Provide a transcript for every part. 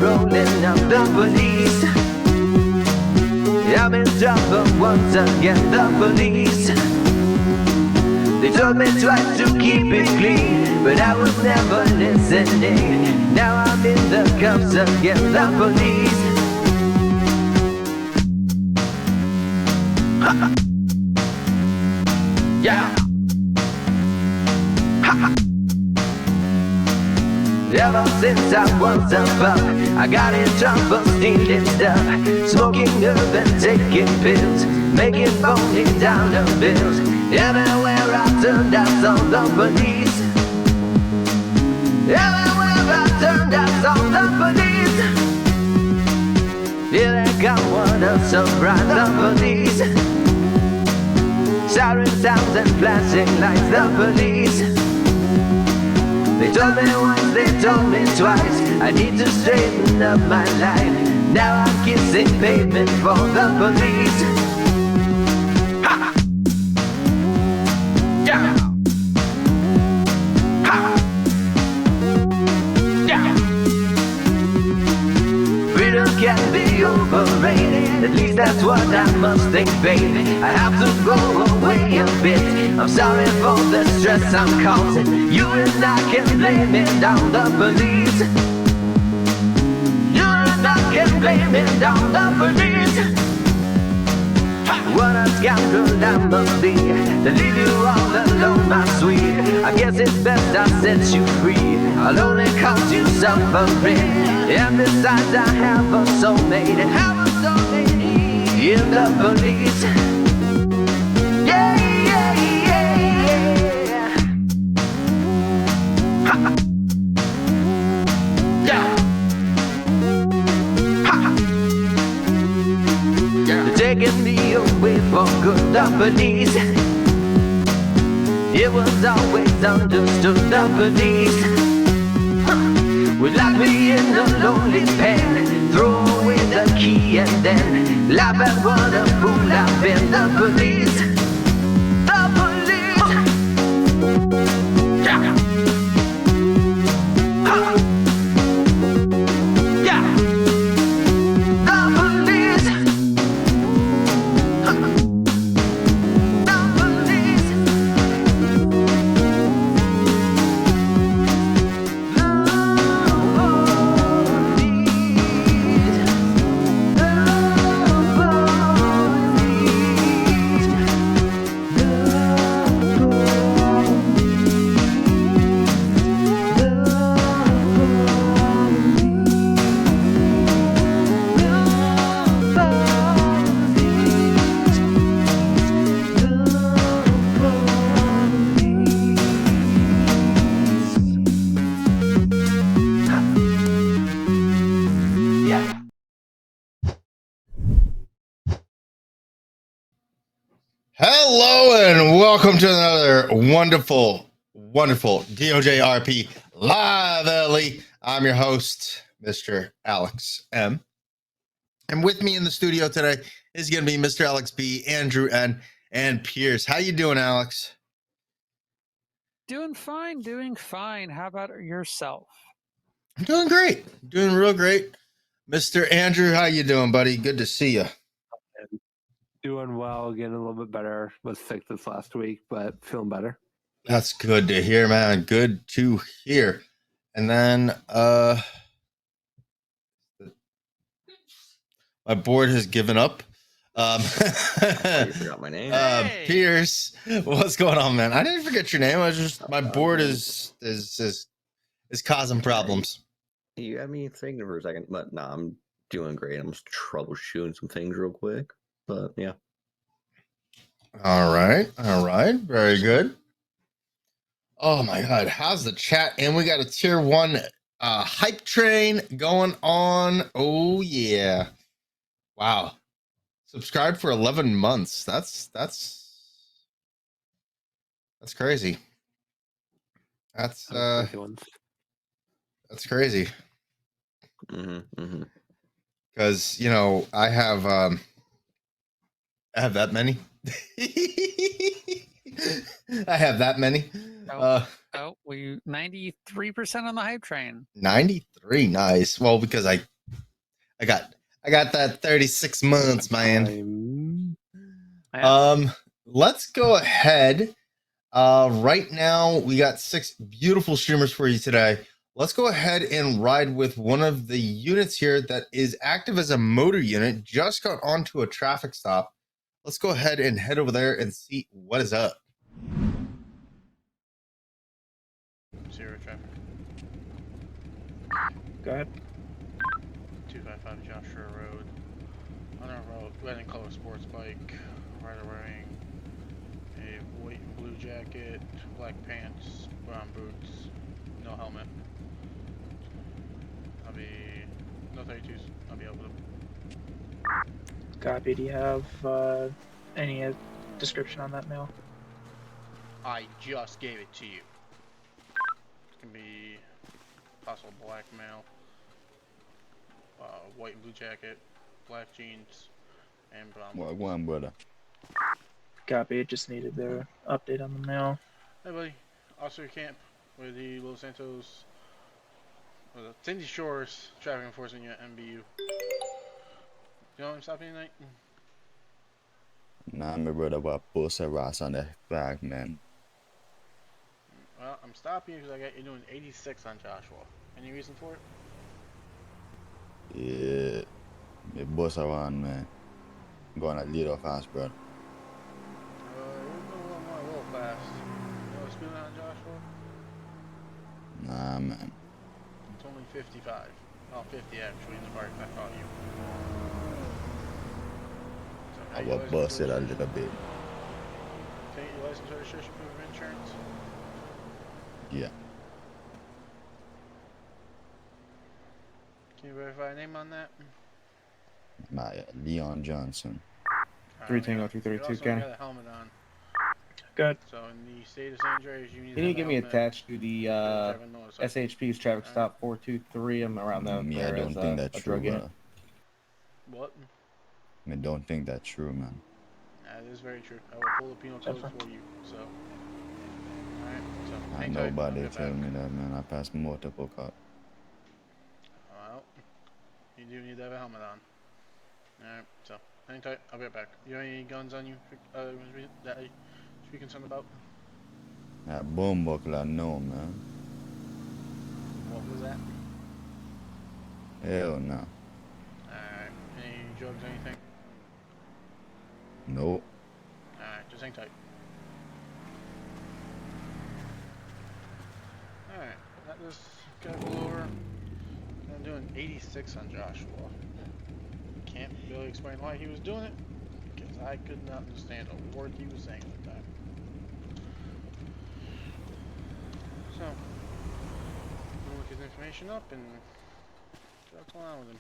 rolling up the police. I'm in trouble once again, the police. They told me twice to keep it clean, but I was never listening. Now I'm in the cuffs again, the police. Yeah. Ever since I was a buck, I got in trouble stealing stuff, smoking herb and taking pills, making phony dollar bills. Everywhere I turned, I saw the police. Everywhere I turned, I saw the police. Here they come, what a surprise, the police. Siren sounds and flashing lights, the police. They told me once, they told me twice, I need to straighten up my life. Now I'm kissing pavement for the police. Ha! Yeah! Ha! Yeah! Freedom can be overrated, at least that's what I must think, baby. I have to go away a bit. I'm sorry for the stress I'm causing. You and I can blame it on the police. You and I can blame it on the police. What a scoundrel I must be to leave you all alone, my sweet. I guess it's best I set you free. I'll only cause you suffering. And besides, I have a soulmate. In the police. Yeah, yeah, yeah, yeah. Ha. Yeah. Ha. Yeah. They're taking me away for good, the police. It was always understood, the police. Would lock me in a lonely pen, throw away the key and then laugh at what a fool I've been. The police. The police. Yeah. Huh. Yeah. The police. Huh. The police. Hello and welcome to another wonderful DoJRP LiveLE. I'm your host, Mr. Alex M. And with me in the studio today is going to be Mr. Alex B, Andrew N, and Pierce. How you doing, Alex? Doing fine. How about yourself? I'm doing great. Doing real great. Mr. Andrew, how you doing, buddy? Good to see you. Doing well, getting a little bit better. Was sick this last week, but feeling better. That's good to hear, man. Good to hear. And then my board has given up. You forgot my name. Hey. Pierce, what's going on, man? I didn't forget your name. I was just my board is causing problems. You had me thinking for a second, but no, I'm doing great. I'm just troubleshooting some things real quick. But yeah. All right. Very good. Oh my God, how's the chat? And we got a tier 1 hype train going on. Oh yeah. Wow. Subscribed for 11 months. That's crazy. That's crazy. Because you know I have that many. I have that many. Well, you 93% on the hype train. 93, nice. Well, because I I got that 36 months, man. Yeah. Let's go ahead. Right now we got 6 beautiful streamers for you today. Let's go ahead and ride with one of the units here that is active as a motor unit. Just got onto a traffic stop. Let's go ahead and head over there and see what is up. 0 traffic. Go ahead. 255 Joshua Road. On our road, red and color sports bike. Rider wearing a white and blue jacket, black pants, brown boots, no helmet. I'll be no 32s. I'll be able to. Copy. Do you have any description on that male? I just gave it to you. It can be possible black male, white and blue jacket, black jeans, and brown. What one, brother? Copy. It just needed their update on the male. Hey buddy, Officer Camp with the Los Santos, with the Cindy Shores Traffic Enforcement Unit, MBU. You know what I'm stopping tonight? Nah, my brother, what post a ras on the flag, man. Well, I'm stopping you because I got you doing 86 on Joshua. Any reason for it? Yeah, me boss around, man. Going a little fast, brother. You're going a little fast. You know the speed limit on Joshua? Nah, man. It's only 55. Well, 50 actually in the park. I caught you. So, I your was license, busted a registration? little bit. Take your license, registration, proof of insurance. Yeah. Can you verify a name on that? My Leon Johnson. 3 Tango 232 You also County. got a helmet on. Good. So in the state of St. Andreas, you need Can you to get have me a helmet. attached to the Driving motorcycle. SHP's traffic stop 423? I'm around the Me, I there don't as think a that's true, drug unit. brother. What? Me don't think that's true, man. That is very true. I will pull the penal codes for you. So, alright. So, hang And tight. I'll nobody get tell back. me that, man. I passed multiple cops. Well, you do need to have a helmet on. Alright. So, hang tight. I'll get back. You have any guns on you that I should be concerned about? That bomb buckler, no, man. What was that? Hell no. Alright. Any drugs, anything? Nope. Alright. Just hang tight. Alright. Got this guy pulled over. I'm doing 86 on Joshua. Can't really explain why he was doing it, because I could not understand a word he was saying at the time. So, we'll look his information up and see what's going on with him.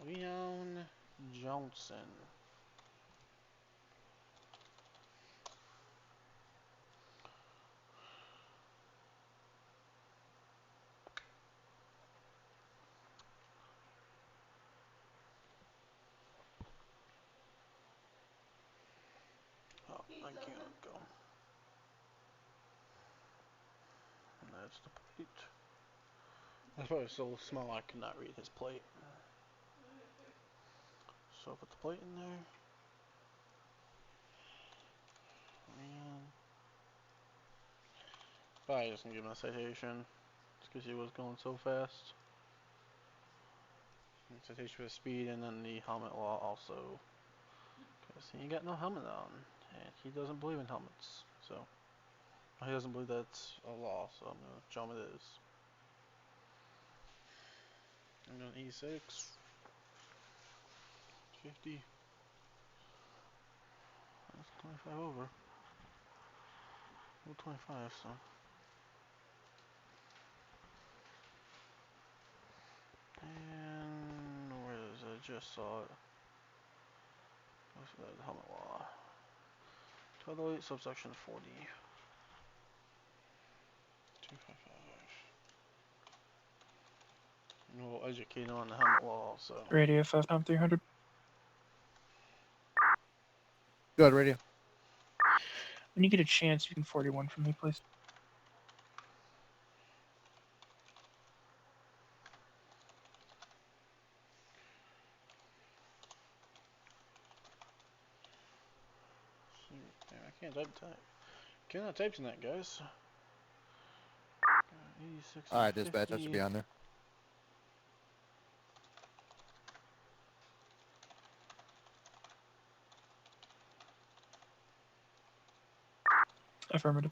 Leon Johnson. Oh, I can't go. And that's the plate. That's probably so small I could not read his plate. So put the plate in there. And probably just gonna give him a citation. Just because he was going so fast. And citation for the speed and then the helmet law also. Because he ain't got no helmet on. And he doesn't believe in helmets. So he doesn't believe that's a law, so I'm gonna show him it is. I'm doing E6. 50. That's 25 over. Well, 25, so. And where is it? I just saw it. What's that? Helmet law. Title 8, subsection 40. 255. We'll educate on the helmet law also. Radio 59300. Good radio. When you get a chance, you can 41 from me, please. Damn, I can't type. Cannot type tonight, guys. 86. All right, dispatch. That should be on there. Affirmative.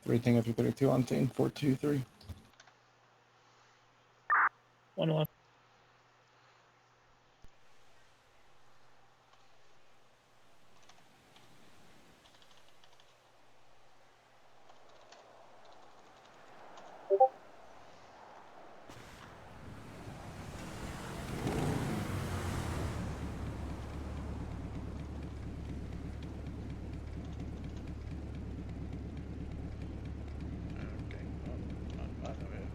3 Tango 232 on team 423. 111. Okay. Oh, not bad of it.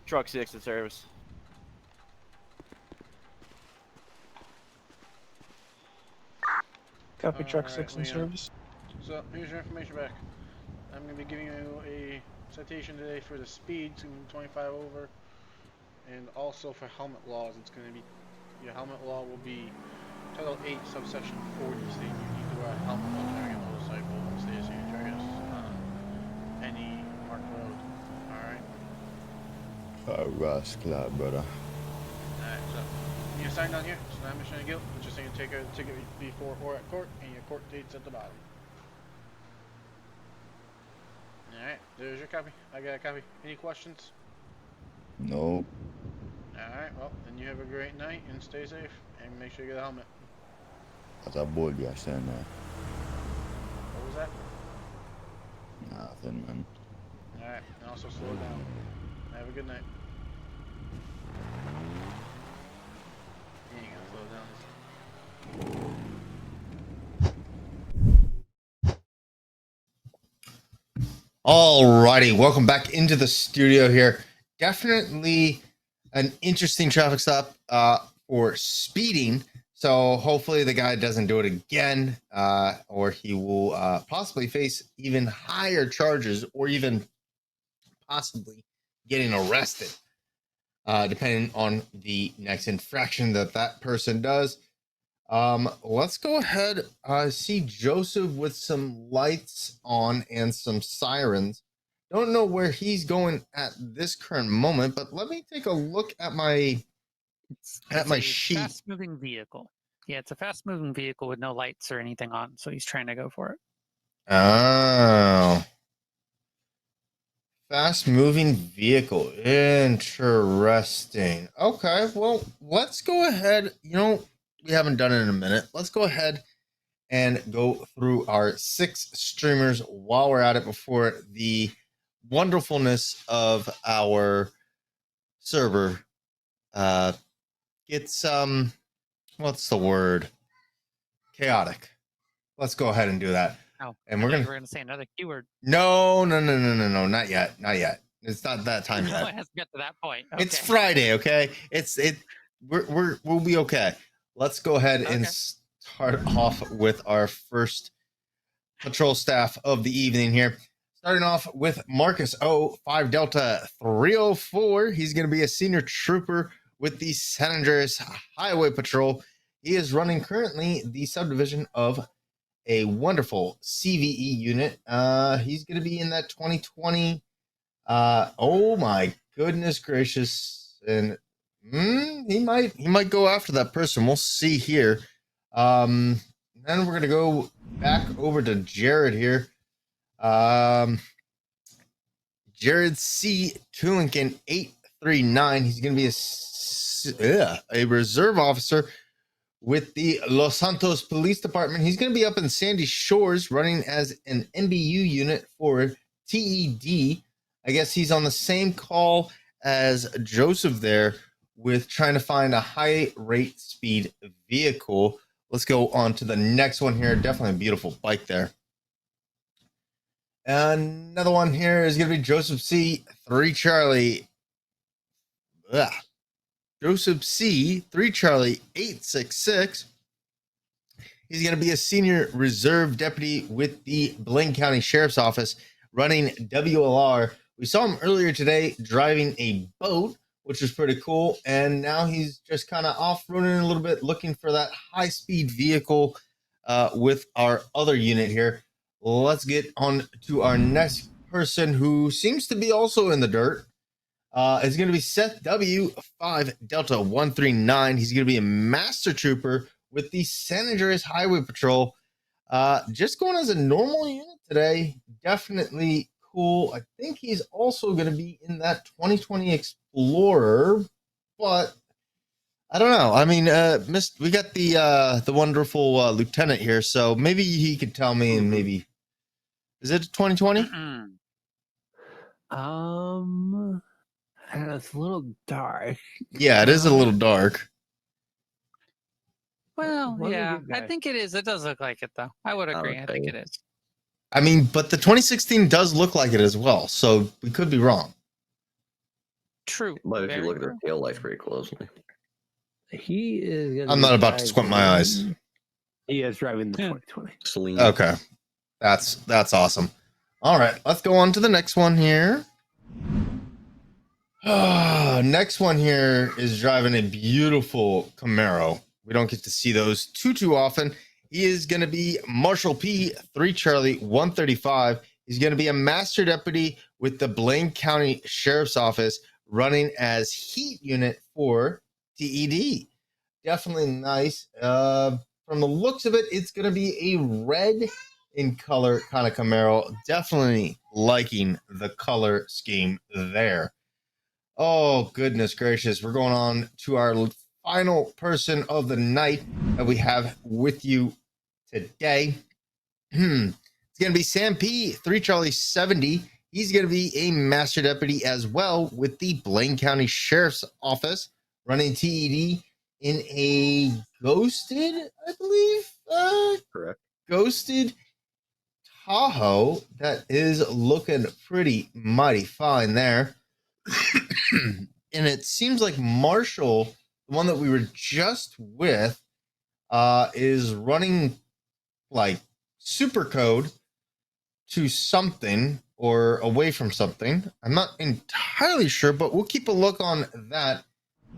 Truck 6 in service. Copy truck Alright, 6 in Leon. service. So here's your information back. I'm going to be giving you a citation today for the speed to 25 over, and also for helmet laws. It's going to be, your helmet law will be Title 8, subsection 40, saying you need to wear a helmet while driving a motorcycle and stay as you drive any marked road. Alright? Rascal, brother. Alright, so you sign down here, it's not admission of guilt, it's just saying you take a ticket before or at court, and your court date's at the bottom. Alright, there's your copy. I got a copy. Any questions? No. Alright, well, then you have a great night and stay safe, and make sure you get a helmet. That's a bold you saying there. What was that? Nothing, man. Alright, and also slow down. Have a good night. You ain't gonna slow down, is it? Alrighty, welcome back into the studio here. Definitely an interesting traffic stop for speeding. So hopefully the guy doesn't do it again, or he will possibly face even higher charges, or even possibly getting arrested, depending on the next infraction that person does. Let's go ahead. I see Joseph with some lights on and some sirens. Don't know where he's going at this current moment, but let me take a look at my sheet. Fast-moving vehicle. Yeah, it's a fast-moving vehicle with no lights or anything on, so he's trying to go for it. Oh, fast-moving vehicle. Interesting. Okay, well, let's go ahead. You know, we haven't done it in a minute. Let's go ahead and go through our 6 streamers while we're at it before the wonderfulness of our server gets what's the word? Chaotic. Let's go ahead and do that. Oh, and we're gonna say another keyword. No, not yet. It's not that time No, yet. it hasn't got to that point. Okay. It's Friday, okay? We'll be okay. Let's go ahead and start off with our first patrol staff of the evening here. Starting off with Marcus O, 5 Delta 304. He's going to be a senior trooper with the San Andreas Highway Patrol. He is running currently the subdivision of a wonderful CVE unit. He's going to be in that 2020. Oh my goodness gracious. And he might go after that person. We'll see here. Then we're going to go back over to Jared here. Jared C. Tulinkin 839. He's going to be a reserve officer with the Los Santos Police Department. He's going to be up in Sandy Shores running as an MBU unit for TED. I guess he's on the same call as Joseph there with trying to find a high rate speed vehicle. let's go on to the next one here. Definitely a beautiful bike there. Another one here is going to be Joseph C. 3 Charlie. Ugh. Joseph C. 3 Charlie 866. He's going to be a senior reserve deputy with the Blaine County Sheriff's Office running WLR. We saw him earlier today driving a boat, which was pretty cool. And now he's just kind of off-roading a little bit, looking for that high-speed vehicle with our other unit here. Let's get on to our next person who seems to be also in the dirt. It's going to be Seth W. 5 Delta 139. He's going to be a master trooper with the San Andreas Highway Patrol. Just going as a normal unit today. Definitely cool. I think he's also going to be in that 2020 Explorer, but I don't know. I mean, we got the wonderful lieutenant here, so maybe he could tell me. And maybe is it 2020? It's a little dark. Yeah, it is a little dark. Well, yeah, I think it is. It does look like it, though. I would agree. I think it is. I mean, but the 2016 does look like it as well, so we could be wrong. True. But if you look at the tail lights very closely, he is. I'm not about to squint my eyes. He is driving the 2020. Okay, that's awesome. All right, let's go on to the next one here. Next one here is driving a beautiful Camaro. We don't get to see those too often. He is going to be Marshall P. 3 Charlie 135. He's going to be a master deputy with the Blaine County Sheriff's Office running as heat unit for TED. Definitely nice. From the looks of it, it's going to be a red in color kind of Camaro. Definitely liking the color scheme there. Oh, goodness gracious. We're going on to our final person of the night that we have with you today. It's going to be Sam P. 3 Charlie 70. He's going to be a master deputy as well with the Blaine County Sheriff's Office running TED in a ghosted, I believe. Correct. Ghosted Tahoe that is looking pretty mighty fine there. And it seems like Marshall, the one that we were just with, is running like super code to something or away from something. I'm not entirely sure, but we'll keep a look on that.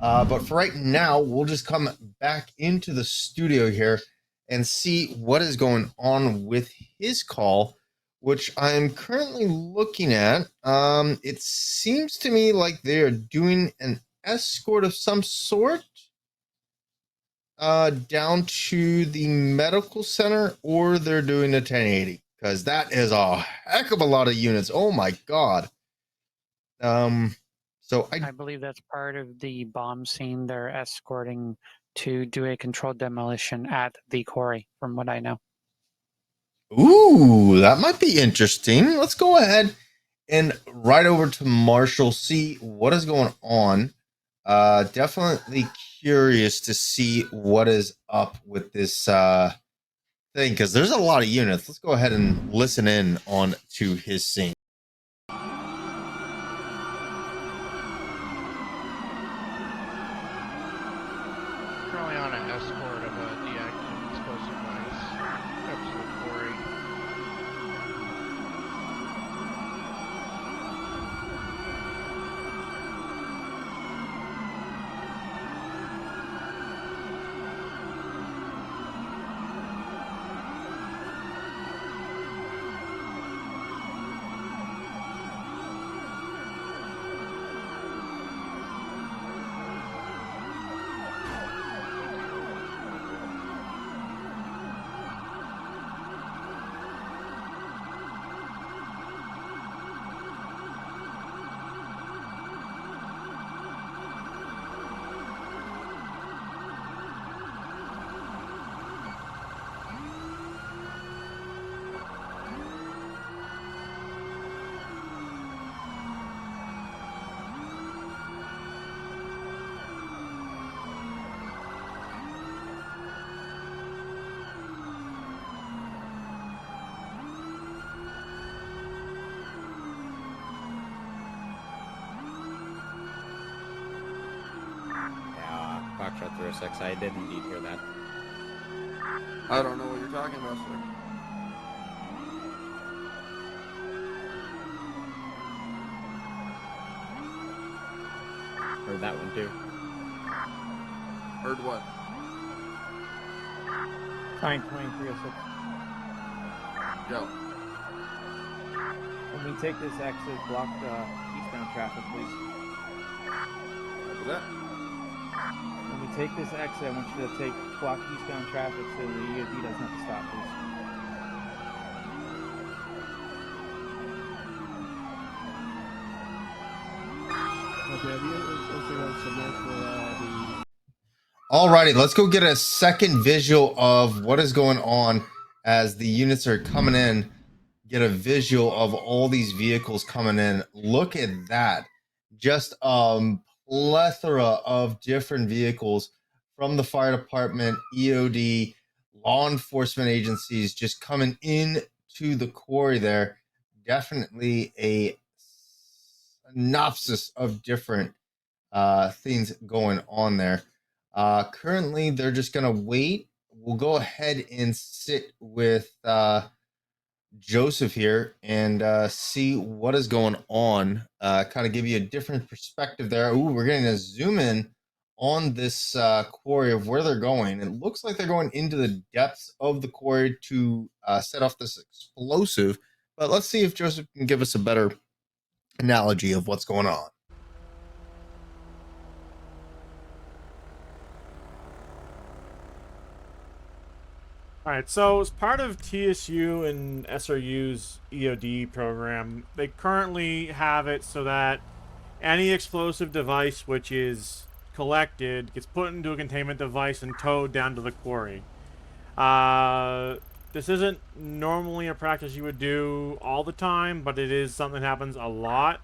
But for right now, we'll just come back into the studio here and see what is going on with his call, which I'm currently looking at. It seems to me like they are doing an escort of some sort down to the medical center, or they're doing a 1080, because that is a heck of a lot of units. Oh my god. So I believe that's part of the bomb scene they're escorting to do a controlled demolition at the quarry, from what I know. Ooh, that might be interesting. Let's go ahead and right over to Marshall, see what is going on. Definitely curious to see what is up with this thing, because there's a lot of units. Let's go ahead and listen in on to his scene. Currently on an escort of a deactivated explosive device up to the quarry. Foxtrot 306. I did indeed hear that. I don't know what you're talking about, sir. Heard that one too. Heard what? 92306. Go. When we take this exit, block eastbound traffic, please. After that. When we take this exit, I want you to block eastbound traffic so the EOD doesn't have to stop, please. Alrighty, let's go get a second visual of what is going on as the units are coming in. Get a visual of all these vehicles coming in. Look at that. Just plethora of different vehicles from the fire department, EOD, law enforcement agencies just coming in to the quarry there. Definitely a synopsis of different things going on there. Currently, they're just going to wait. We'll go ahead and sit with Joseph here and see what is going on. Kind of give you a different perspective there. Ooh, we're getting a zoom in on this quarry of where they're going. It looks like they're going into the depths of the quarry to set off this explosive. But let's see if Joseph can give us a better analogy of what's going on. All right, so as part of TSU and SRU's EOD program, they currently have it so that any explosive device which is collected gets put into a containment device and towed down to the quarry. This isn't normally a practice you would do all the time, but it is something that happens a lot.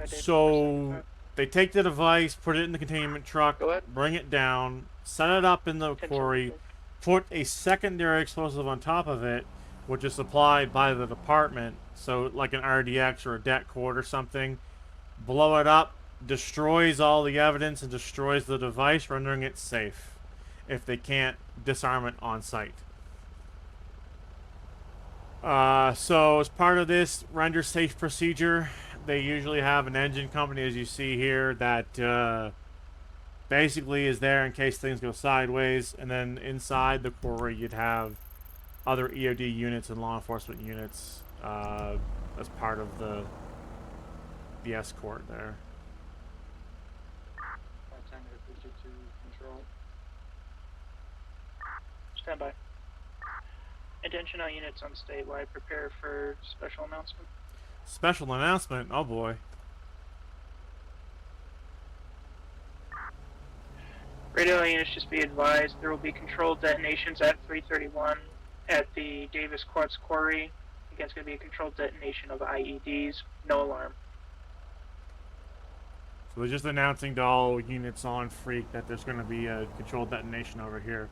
So they take the device, put it in the containment truck, bring it down, set it up in the quarry, put a secondary explosive on top of it, which is supplied by the department, so like an RDX or a det cord or something, blow it up, destroys all the evidence and destroys the device, rendering it safe if they can't disarm it on site. So as part of this render safe procedure, they usually have an engine company, as you see here, that basically is there in case things go sideways, and then inside the quarry you'd have other EOD units and law enforcement units as part of the escort there. Stand by. Attention all units on statewide, prepare for special announcement. Special announcement? Oh boy. Radio units, just be advised, there will be controlled detonations at 331 at the Davis Quartz Quarry. Again, it's going to be a controlled detonation of IEDs. No alarm. So they're just announcing to all units on Freak that there's going to be a controlled detonation over here.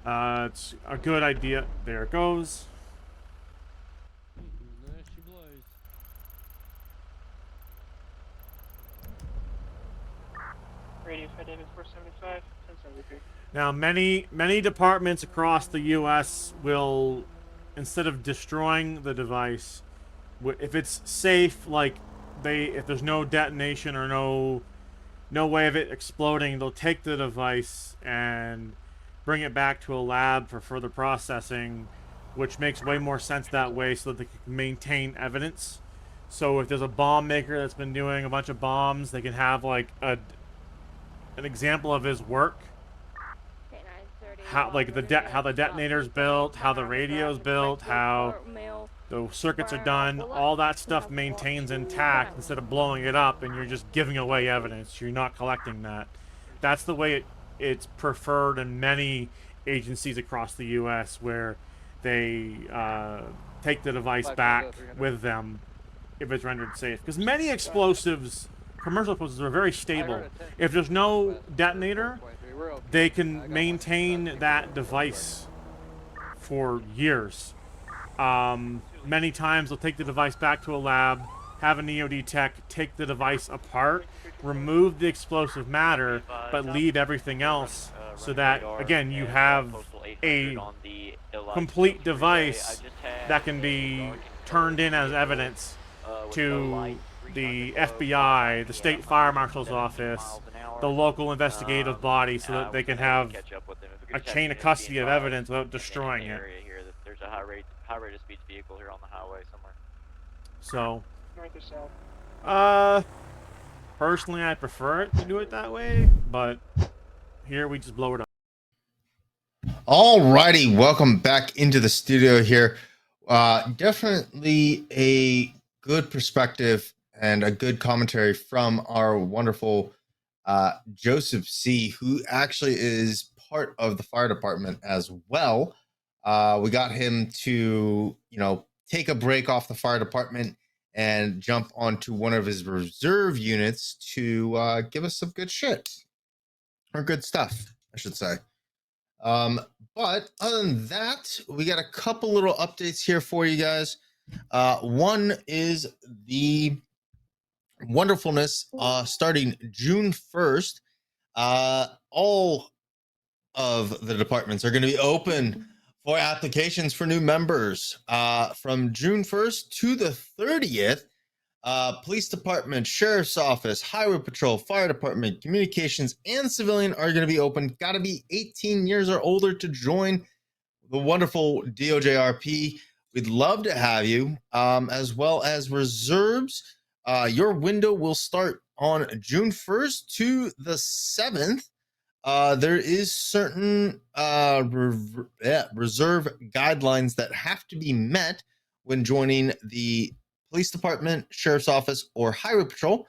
It's a good idea. There it goes. Radio 5 David 475, 1073. Now, many departments across the U.S. will, instead of destroying the device, if it's safe, like if there's no detonation or no way of it exploding, they'll take the device and bring it back to a lab for further processing, which makes way more sense that way, so that they can maintain evidence. So if there's a bomb maker that's been doing a bunch of bombs, they can have like an example of his work, how like how the detonator's built, how the radio's built, how the circuits are done. All that stuff maintains intact instead of blowing it up and you're just giving away evidence. You're not collecting that. That's the way it's preferred in many agencies across the U.S., where they take the device back with them if it's rendered safe. Because many explosives, commercial explosives, are very stable. If there's no detonator, they can maintain that device for years. Many times they'll take the device back to a lab, have an EOD tech take the device apart, remove the explosive matter, but leave everything else so that, again, you have a complete device that can be turned in as evidence to the FBI, the state fire marshal's office, the local investigative body, so that they can have a chain of custody of evidence without destroying it. There's a high rate of speed vehicle here on the highway somewhere. So, North or south? personally, I prefer it to do it that way, but here we just blow it up. Alrighty, welcome back into the studio here. Definitely a good perspective and a good commentary from our wonderful Joseph C., who actually is part of the fire department as well. We got him to, take a break off the fire department and jump onto one of his reserve units to give us some good shit, or good stuff, I should say. But other than that, we got a couple little updates here for you guys. One is the wonderfulness starting June 1st. All of the departments are going to be open for applications for new members from June 1st to the 30th. Police department, sheriff's office, highway patrol, fire department, communications, and civilian are going to be open. Got to be 18 years or older to join the wonderful DoJRP. We'd love to have you, as well as reserves. Your window will start on June 1st to the 7th. There is certain reserve guidelines that have to be met when joining the police department, sheriff's office, or highway patrol.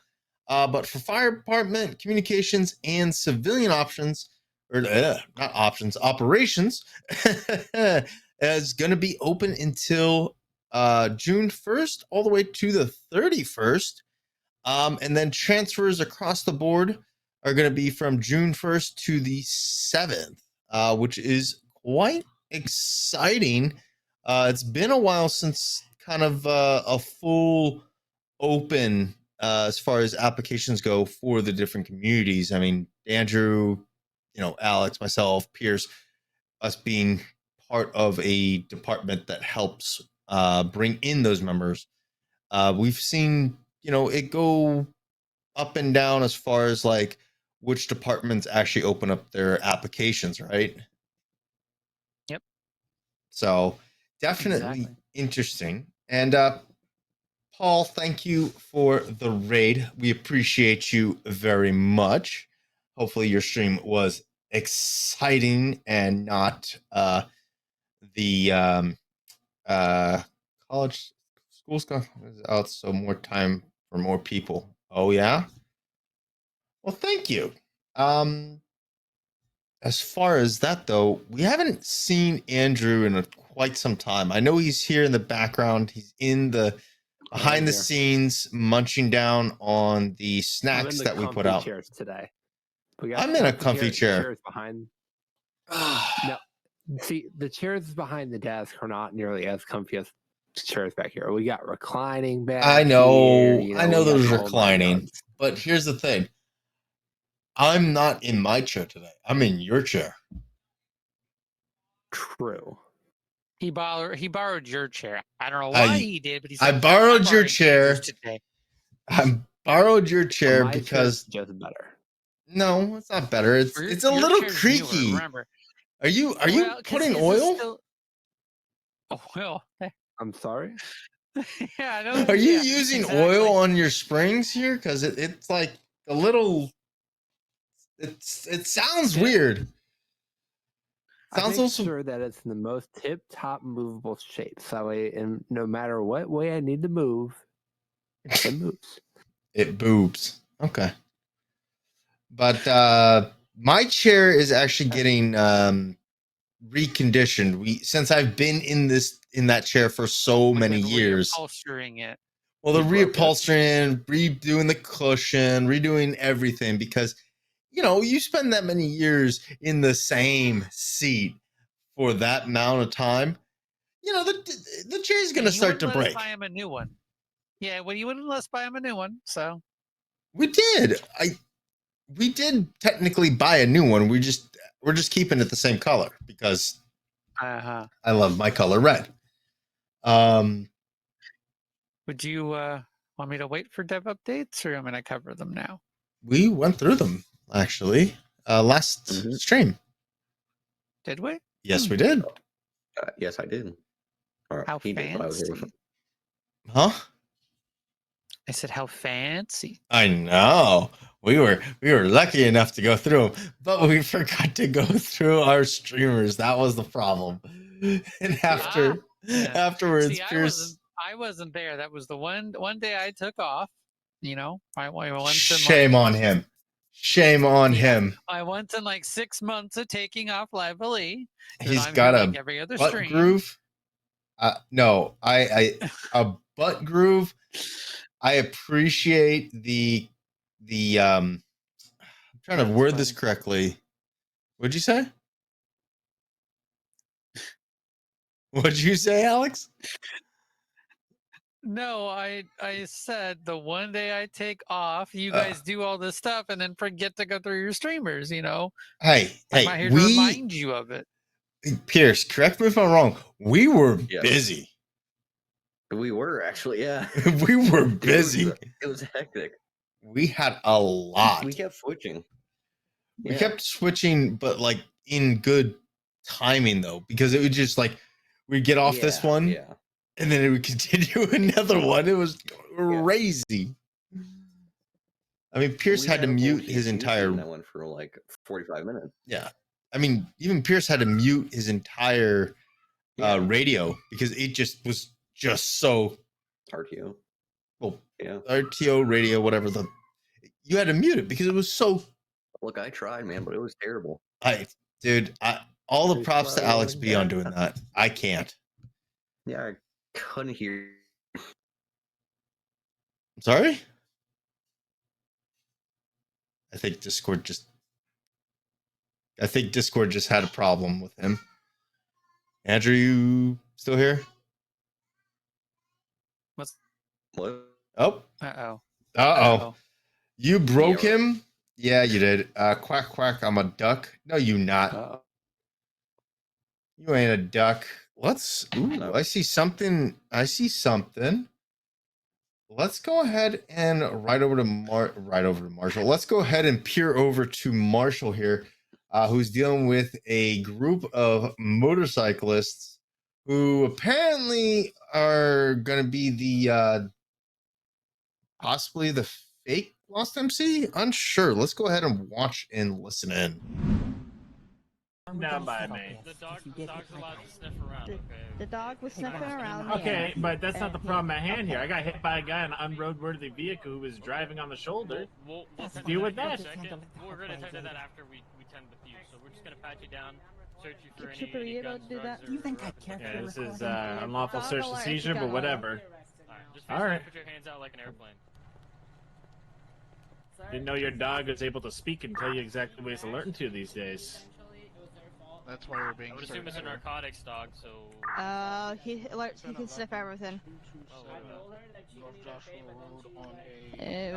But for fire department, communications, and civilian options, or not options, operations, is going to be open until June 1st all the way to the 31st. And then transfers across the board are going to be from June 1st to the 7th, which is quite exciting. It's been a while since kind of a full open as far as applications go for the different communities. I mean, Andrew, Alex, myself, Pierce, us being part of a department that helps bring in those members. We've seen, it go up and down as far as like which departments actually open up their applications, right? Yep. So definitely interesting. And Paul, thank you for the raid. We appreciate you very much. Hopefully your stream was exciting and not the college schools out, so more time for more people. Oh yeah? Well, thank you. As far as that though, we haven't seen Andrew in quite some time. I know he's here in the background. He's in the behind the scenes munching down on the snacks that we put out. Chairs today. I'm in a comfy chair. Chairs behind. No, see, the chairs behind the desk are not nearly as comfy as chairs back here. We got reclining back. I know, here, I know those reclining, but here's the thing. I'm not in my chair today. I'm in your chair. True. He borrowed your chair. I don't know why he did, but I borrowed your chair today. I borrowed your chair because just better. No, it's not better. It's a little creaky. Remember. Are you putting oil? Oil. I'm sorry. Yeah, I know. Are you using oil on your springs here? Because it's like a little. It sounds weird. Sounds also sure that it's in the most tip-top movable shape. So and no matter what way I need to move, it moves. It boobs. Okay. But my chair is actually getting reconditioned. Since I've been in that chair for so many years. Reupholstering it. Well, the reupholstering, redoing the cushion, redoing everything because you spend that many years in the same seat for that amount of time. The chair is going to start to break. I am a new one. Yeah, well, you wouldn't let us buy him a new one, so. We did. We did technically buy a new one. We're just keeping it the same color because I love my color red. Would you want me to wait for dev updates, or am I going to cover them now? We went through them actually last stream. Did we? Yes, we did. Yes, I did. How fancy. Huh? I said, how fancy. I know. We were lucky enough to go through them, but we forgot to go through our streamers. That was the problem. And afterwards, See, Pierce. I wasn't there. That was the one day I took off. You know, I went Shame on him. Shame on him. I went in like 6 months of taking off LiveLE. He's got a like every other butt stream. groove. No, a butt groove. I appreciate the I'm trying to word this correctly. What'd you say? What'd you say, Alex? No, I said the one day I take off, you guys do all this stuff and then forget to go through your streamers, you know? I'm not here to remind you of it. Pierce, correct me if I'm wrong. We were busy. We were actually, yeah. We were busy. It was hectic. We had a lot. We kept switching. We kept switching, but like in good timing though, because it would just like we'd get off this one, and then it would continue another one. It was crazy. I mean, Pierce had to mute his entire. That went for like 45 minutes. Yeah, I mean, even Pierce had to mute his entire radio because it just was just so RTO. Well, RTO radio, whatever you had to mute it because it was so. Look, I tried, man, but it was terrible. All the props to Alex B on doing that. I can't. Yeah, I couldn't hear. Sorry? I think Discord just had a problem with him. Andrew, you still here? What? Oh. Uh-oh. You broke him? Yeah, you did. Quack, quack, I'm a duck. No, you not. You ain't a duck. Ooh, I see something. Let's go ahead and right over to Marshall. Let's go ahead and peer over to Marshall here, who's dealing with a group of motorcyclists who apparently are going to be the possibly the fake Lost MC? Unsure. Let's go ahead and watch and listen in. Come down by me. The dog's allowed to sniff around, okay? The dog was sniffing around. Okay, but that's not the problem at hand here. I got hit by a guy in an unroadworthy vehicle who was driving on the shoulder. We'll deal with that. We're going to tend to that after we tend with you. So we're just going to pat you down, search you for Trooper, any able to do that? You think I care? Yeah, this is unlawful search and seizure, but whatever. All right. Put your hands out like an airplane. Didn't know your dog was able to speak and tell you exactly what he's alerting to these days. That's why we're being. I would assume it's a narcotics dog, so. He can sniff everything. It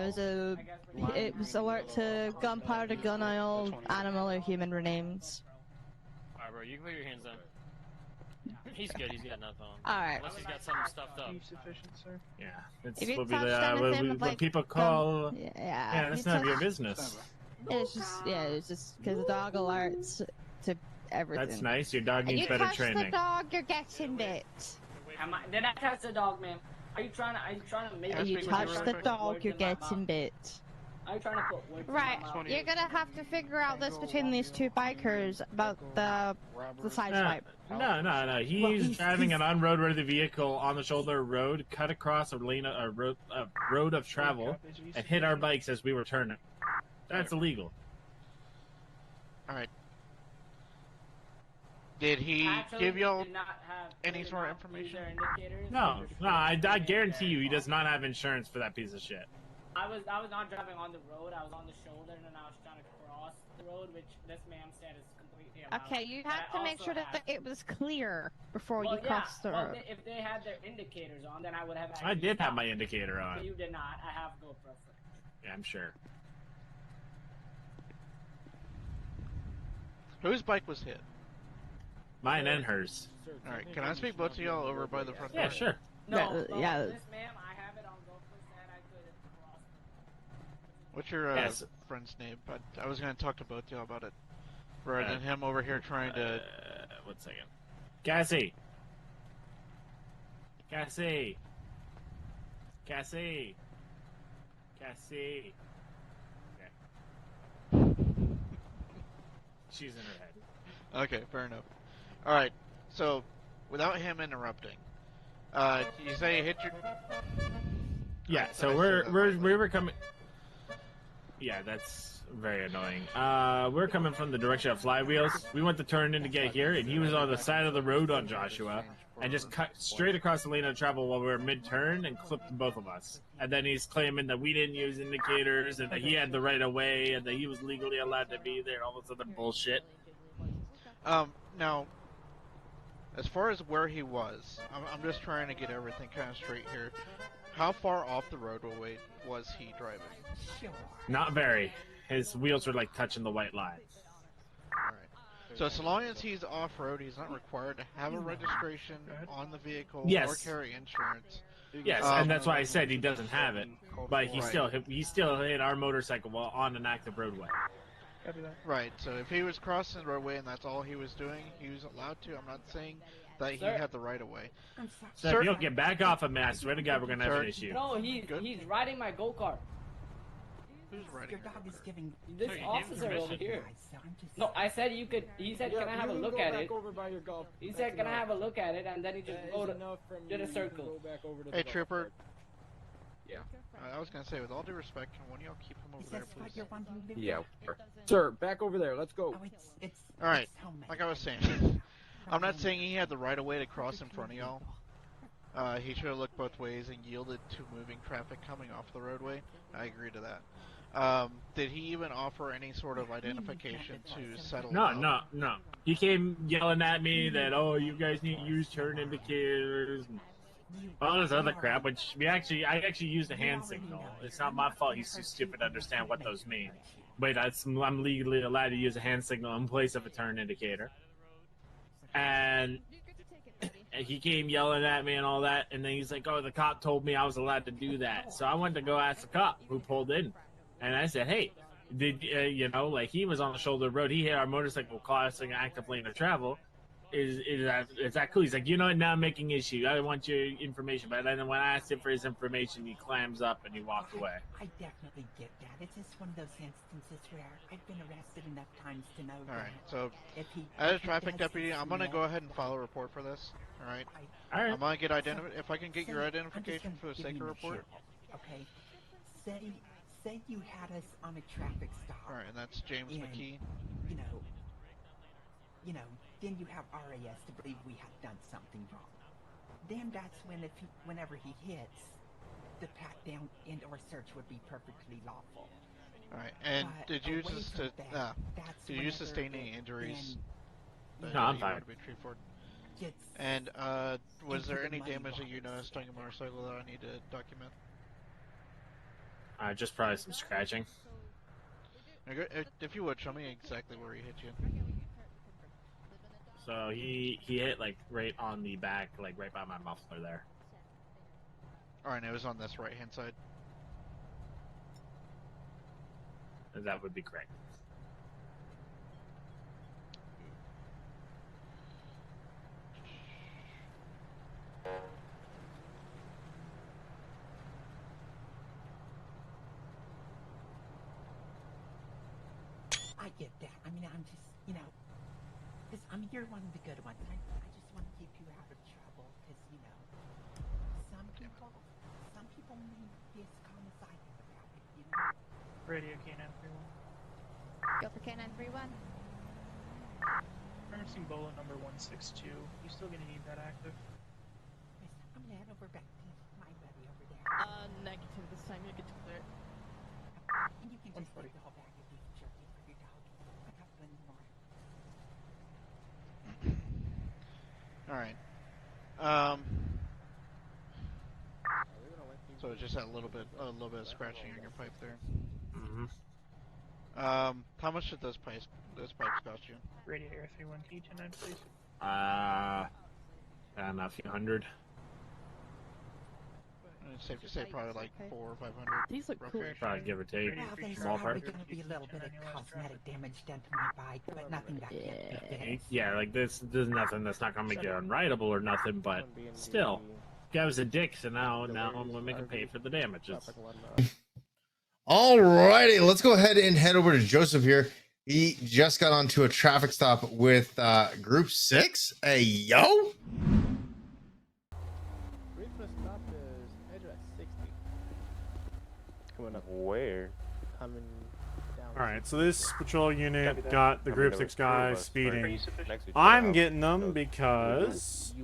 was alert to gunpowder, gun oil, animal or human remains. Alright, bro, you can put your hands down. He's good. He's got nothing on. All right. Unless he's got something stuffed up. Yeah, it's what when people call. Yeah, that's none of your business. It's just because the dog alerts to everything. That's nice. Your dog needs better training. You touch the dog, you're getting bit. Did I touch the dog, man? Are you trying to make us? You touch the dog, you're getting bit. Are you trying to put words right, you're gonna have to figure out this between these two bikers about the side swipe. No. He's driving an unroadworthy vehicle on the shoulder road, cut across a road of travel, and hit our bikes as we were turning. That's illegal. All right. Did he give y'all any sort of information? No. I guarantee you, he does not have insurance for that piece of shit. I was not driving on the road. I was on the shoulder, and then I was trying to cross the road, which this man said is completely allowed. Okay, you have to make sure that it was clear before you crossed the road. If they had their indicators on, then I would have. I did have my indicator on. But you did not. I have GoPro footage. Yeah, I'm sure. Whose bike was hit? Mine and hers. Alright, can I speak both of y'all over by the front door? Yeah, sure. No, yeah. This ma'am, I have it on GoPro that I could cross. What's your Yes. friend's name? But I was going to talk to both of y'all about it. Rather than him over here trying to... 1 second. Cassie! Cassie! Cassie! Cassie! Okay. She's in her head. Okay, fair enough. Alright, so, without him interrupting, you say you hit your... Yeah, so we were coming... Yeah, that's very annoying. We're coming from the direction of Flywheels. We went to turn in to get here, and he was on the side of the road on Joshua, and just cut straight across the lane of travel while we were mid-turn and clipped both of us. And then he's claiming that we didn't use indicators, and that he had the right of way, and that he was legally allowed to be there, all this other bullshit. Now, as far as where he was, I'm just trying to get everything kind of straight here. How far off the roadway was he driving? Not very. His wheels were like touching the white line. So long as he's off-road, he's not required to have a registration on the vehicle Yes. or carry insurance. Yes, and that's why I said he doesn't have it. But he still hit our motorcycle while on an active roadway. Right, so if he was crossing the roadway and that's all he was doing, he was allowed to. I'm not saying that he had the right of way. So if you'll get back off of me, I swear to God, we're gonna have an issue. No, he's riding my go-kart. Who's riding? Your dog is giving This officer over here. No, I said you could. He said, "Can I have a look at it?" He said, "Can I have a look at it?" And then he just did a circle. Hey, Trooper. Yeah. I was gonna say, with all due respect, can one of y'all keep him over there, please? Yeah. Sir, back over there. Let's go. All right. Like I was saying, I'm not saying he had the right of way to cross in front of y'all. He should have looked both ways and yielded to moving traffic coming off the roadway. I agree to that. Did he even offer any sort of identification to settle? No. He came yelling at me that, oh, you guys need to use turn indicators and all this other crap, which I actually used a hand signal. It's not my fault he's too stupid to understand what those mean. But I'm legally allowed to use a hand signal in place of a turn indicator. And he came yelling at me and all that, and then he's like, oh, the cop told me I was allowed to do that. So I went to go ask the cop who pulled in. And I said, hey, did he was on the shoulder of the road. He hit our motorcycle crossing an active lane of travel. Is that cool? He's like, now I'm making issue. I want your information. But then when I asked him for his information, he clams up and he walked away. I definitely get that. It's just one of those instances where I've been arrested enough times to know that. Alright, so as a traffic deputy, I'm going to go ahead and file a report for this. Alright? Alright. I'm going to get if I can get your identification for the sake of report. Okay. Say you had us on a traffic stop. Alright, and that's James McKee. Then you have RAS to believe we have done something wrong. Then that's when whenever he hits, the pat down and or search would be perfectly lawful. Alright, and did you sustain any injuries? No, I'm fine. And was there any damage that you noticed on your motorcycle that I need to document? Just probably some scratching. If you would, show me exactly where he hit you. So he hit like right on the back, like right by my muffler there. Alright, it was on this right hand side. That would be correct. I get that. I mean, I'm just, you're one of the good ones. I just want to keep you out of trouble, because, some people may be as calm as I am about it, Radio K931. Go for K931. Referencing Bolo number 162. You still gonna need that active? Yes, I'm gonna head over back to my buddy over there. Negative. This time you get to clear it. 140. All right. So just a little bit of scratching on your pipe there. Mm-hmm. How much did those pipes cost you? Radiator 31T 29, please. A few hundred. It's safe to say probably like 400 or 500. These look cool. Probably give or take. Well, there's Ballpark. probably going to be a little bit of cosmetic damage done to my bike, but nothing that can't be fixed. Yeah, like there's nothing that's not gonna make it unwritable or nothing, but still, guy was a dick, so now I'm gonna make him pay for the damages. Alrighty, let's go ahead and head over to Joseph here. He just got onto a traffic stop with Group 6. Hey, yo! Stop is measured at 60. Coming up where? Coming down. Alright, so this patrol unit got the Group 6 guys speeding. I'm getting them because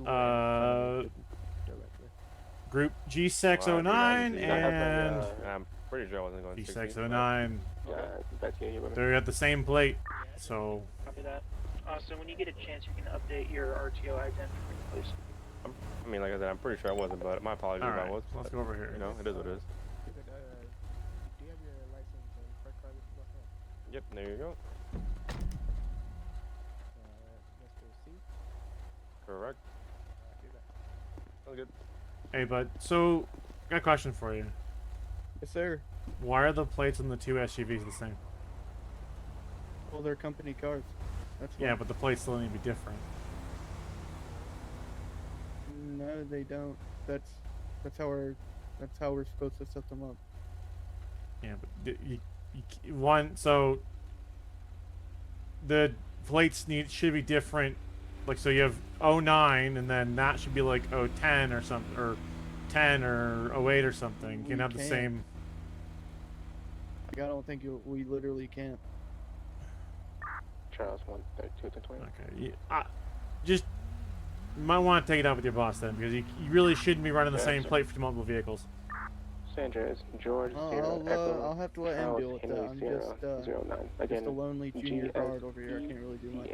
Group G609 and I'm pretty sure I wasn't going G609, they're at the same plate, so... Copy that. So when you get a chance, you can update your RTO identity, please. I mean, like I said, I'm pretty sure I wasn't, but my apologies if I was. Let's go over here. You know, it is what it is. Do you have your license and credit card with you right now? Yep, there you go. Mr. C? Correct. Sounds good. Hey, bud, so, got a question for you. Yes, sir. Why are the plates on the two SUVs the same? Well, they're company cars. That's Yeah, but the plates still need to be different. No, they don't. That's how we're supposed to set them up. Yeah, but so the plates should be different. Like, so you have 09, and then that should be like 010 or something, or 10 or 08 or something. You can have the same. Like, I don't think we literally can't. Charles 132 to 20. Okay, just you might want to take it up with your boss then, because you really shouldn't be running the same plate for multiple vehicles. Sanchez, George, I'll have to let him deal with that. I'm just a lonely junior guard over here. I can't really do much.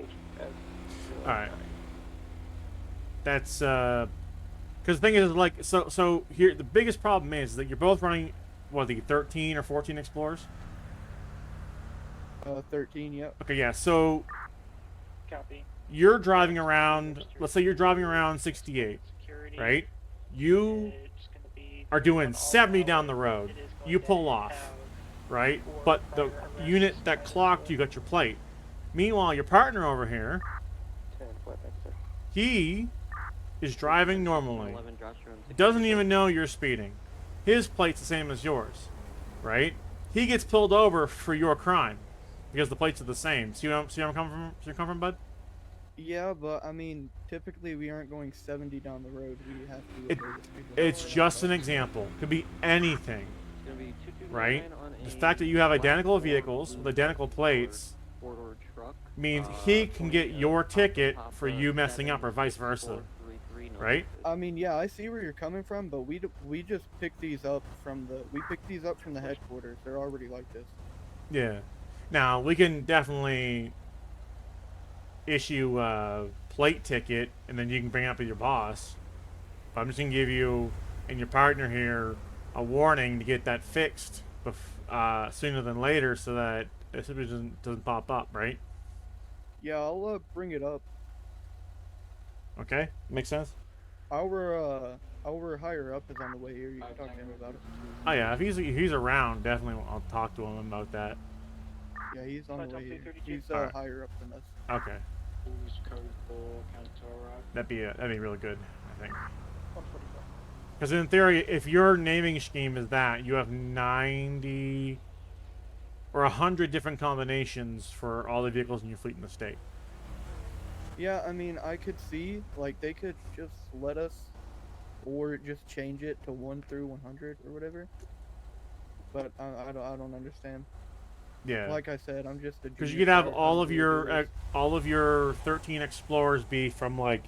Alright. That's because the thing is, like, so here the biggest problem is that you're both running the 13 or 14 Explorers. 13, yep. Okay, yeah. So Copy. You're driving around. Let's say you're driving around 68, right? You are doing 70 down the road. You pull off, right? But the unit that clocked you got your plate. Meanwhile, your partner over here, he is driving normally. Doesn't even know you're speeding. His plate's the same as yours, right? He gets pulled over for your crime because the plates are the same. See where I'm coming from, bud? Yeah, but I mean, typically we aren't going 70 down the road. We have to. It's just an example. Could be anything, right? The fact that you have identical vehicles with identical plates means he can get your ticket for you messing up, or vice versa, right? I mean, yeah, I see where you're coming from, but we just picked these up from the headquarters. They're already like this. Yeah. Now we can definitely issue a plate ticket, and then you can bring it up with your boss. But I'm just gonna give you and your partner here a warning to get that fixed sooner than later, so that it doesn't pop up, right? Yeah, I'll bring it up. Okay, makes sense. Our higher up is on the way here. You can talk to him about it. Oh yeah, if he's around, definitely I'll talk to him about that. Yeah, he's on the way here. He's Alright. higher up than us. Okay. That'd be really good, I think. Because in theory, if your naming scheme is that, you have 90 or 100 different combinations for all the vehicles in your fleet in the state. Yeah, I mean, I could see, like, they could just let us, or just change it to 1 through 100 or whatever. But I don't understand. Yeah. Like I said, I'm just a. Because you could have all of your 13 Explorers be from like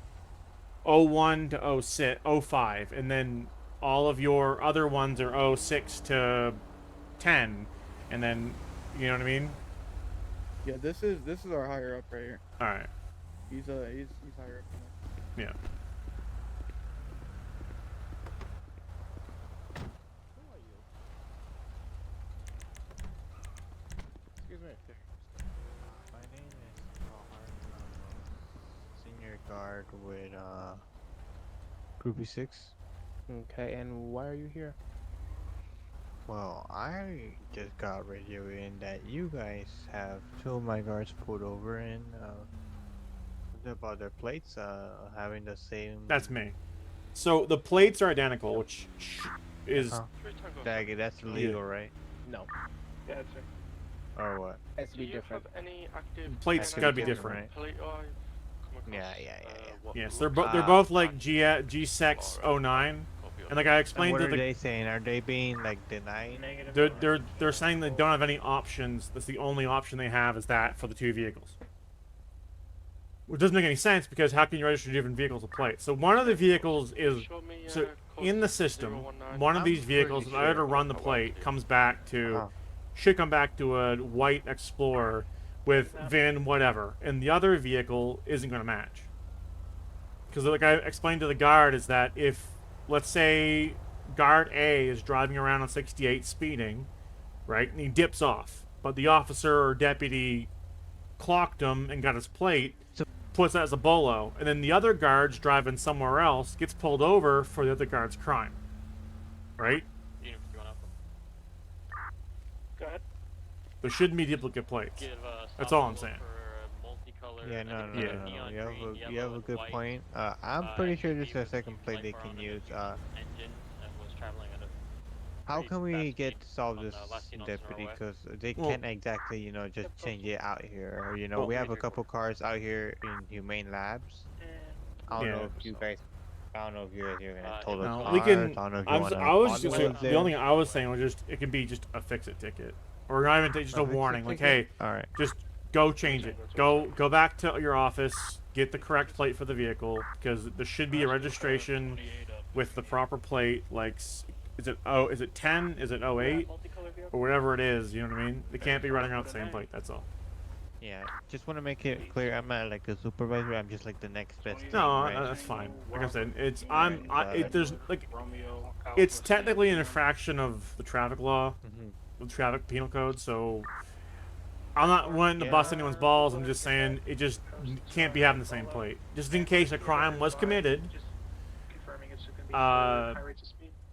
01 to 06, 05, and then all of your other ones are 06 to 10, and then You know what I mean? Yeah, this is our higher up right here. All right. He's higher up than us. Yeah. Excuse me. My name is Senior Guard with Groupie 6. Okay, and why are you here? Well, I just got radio in that you guys have two of my guards pulled over and about their plates having the same. That's me. So the plates are identical, which is that's illegal, right? No. Yeah, that's right. Or what? Has to be different. Any active plates gotta be different. Yeah. Yes, they're both like G6 09, and like I explained what to are the. they saying? Are they being like denied? They're saying they don't have any options. That's the only option they have is that for the two vehicles. Which doesn't make any sense because how can you register different vehicles with plates? So one of the vehicles is so in the system. One of these vehicles, in order to run the plate, comes back to should come back to a white Explorer with VIN whatever, and the other vehicle isn't going to match. Because like I explained to the guard is that if let's say guard A is driving around on 68 speeding, right, and he dips off, but the officer or deputy clocked him and got his plate, puts that as a bolo, and then the other guard's driving somewhere else, gets pulled over for the other guard's crime. Right? Go ahead. There shouldn't be duplicate plates. That's all I'm saying. Yeah, no. You have a good point. I'm pretty sure this is a second plate they can use. How can we get to solve this, deputy? Because they can't exactly, just change it out here. Or, we have a couple cars out here in Humane Labs. I don't know if you guys. I don't know if you guys are gonna tow the cars. We can. I don't know if the only thing I was saying was just it can be just a fix-it ticket, or not even just a warning. Like, hey, just go change it. Go back to your office, get the correct plate for the vehicle, because there should be a registration with the proper plate. Like, is it 10? Is it 08? Or whatever it is. You know what I mean? They can't be running out the same plate. That's all. Yeah, just want to make it clear. I'm not like a supervisor. I'm just like the next best thing. No, right? that's fine. Like I said, it's technically an infraction of the traffic law, the traffic penal code. So I'm not wanting to bust anyone's balls. I'm just saying it just can't be having the same plate. Just in case a crime was committed. I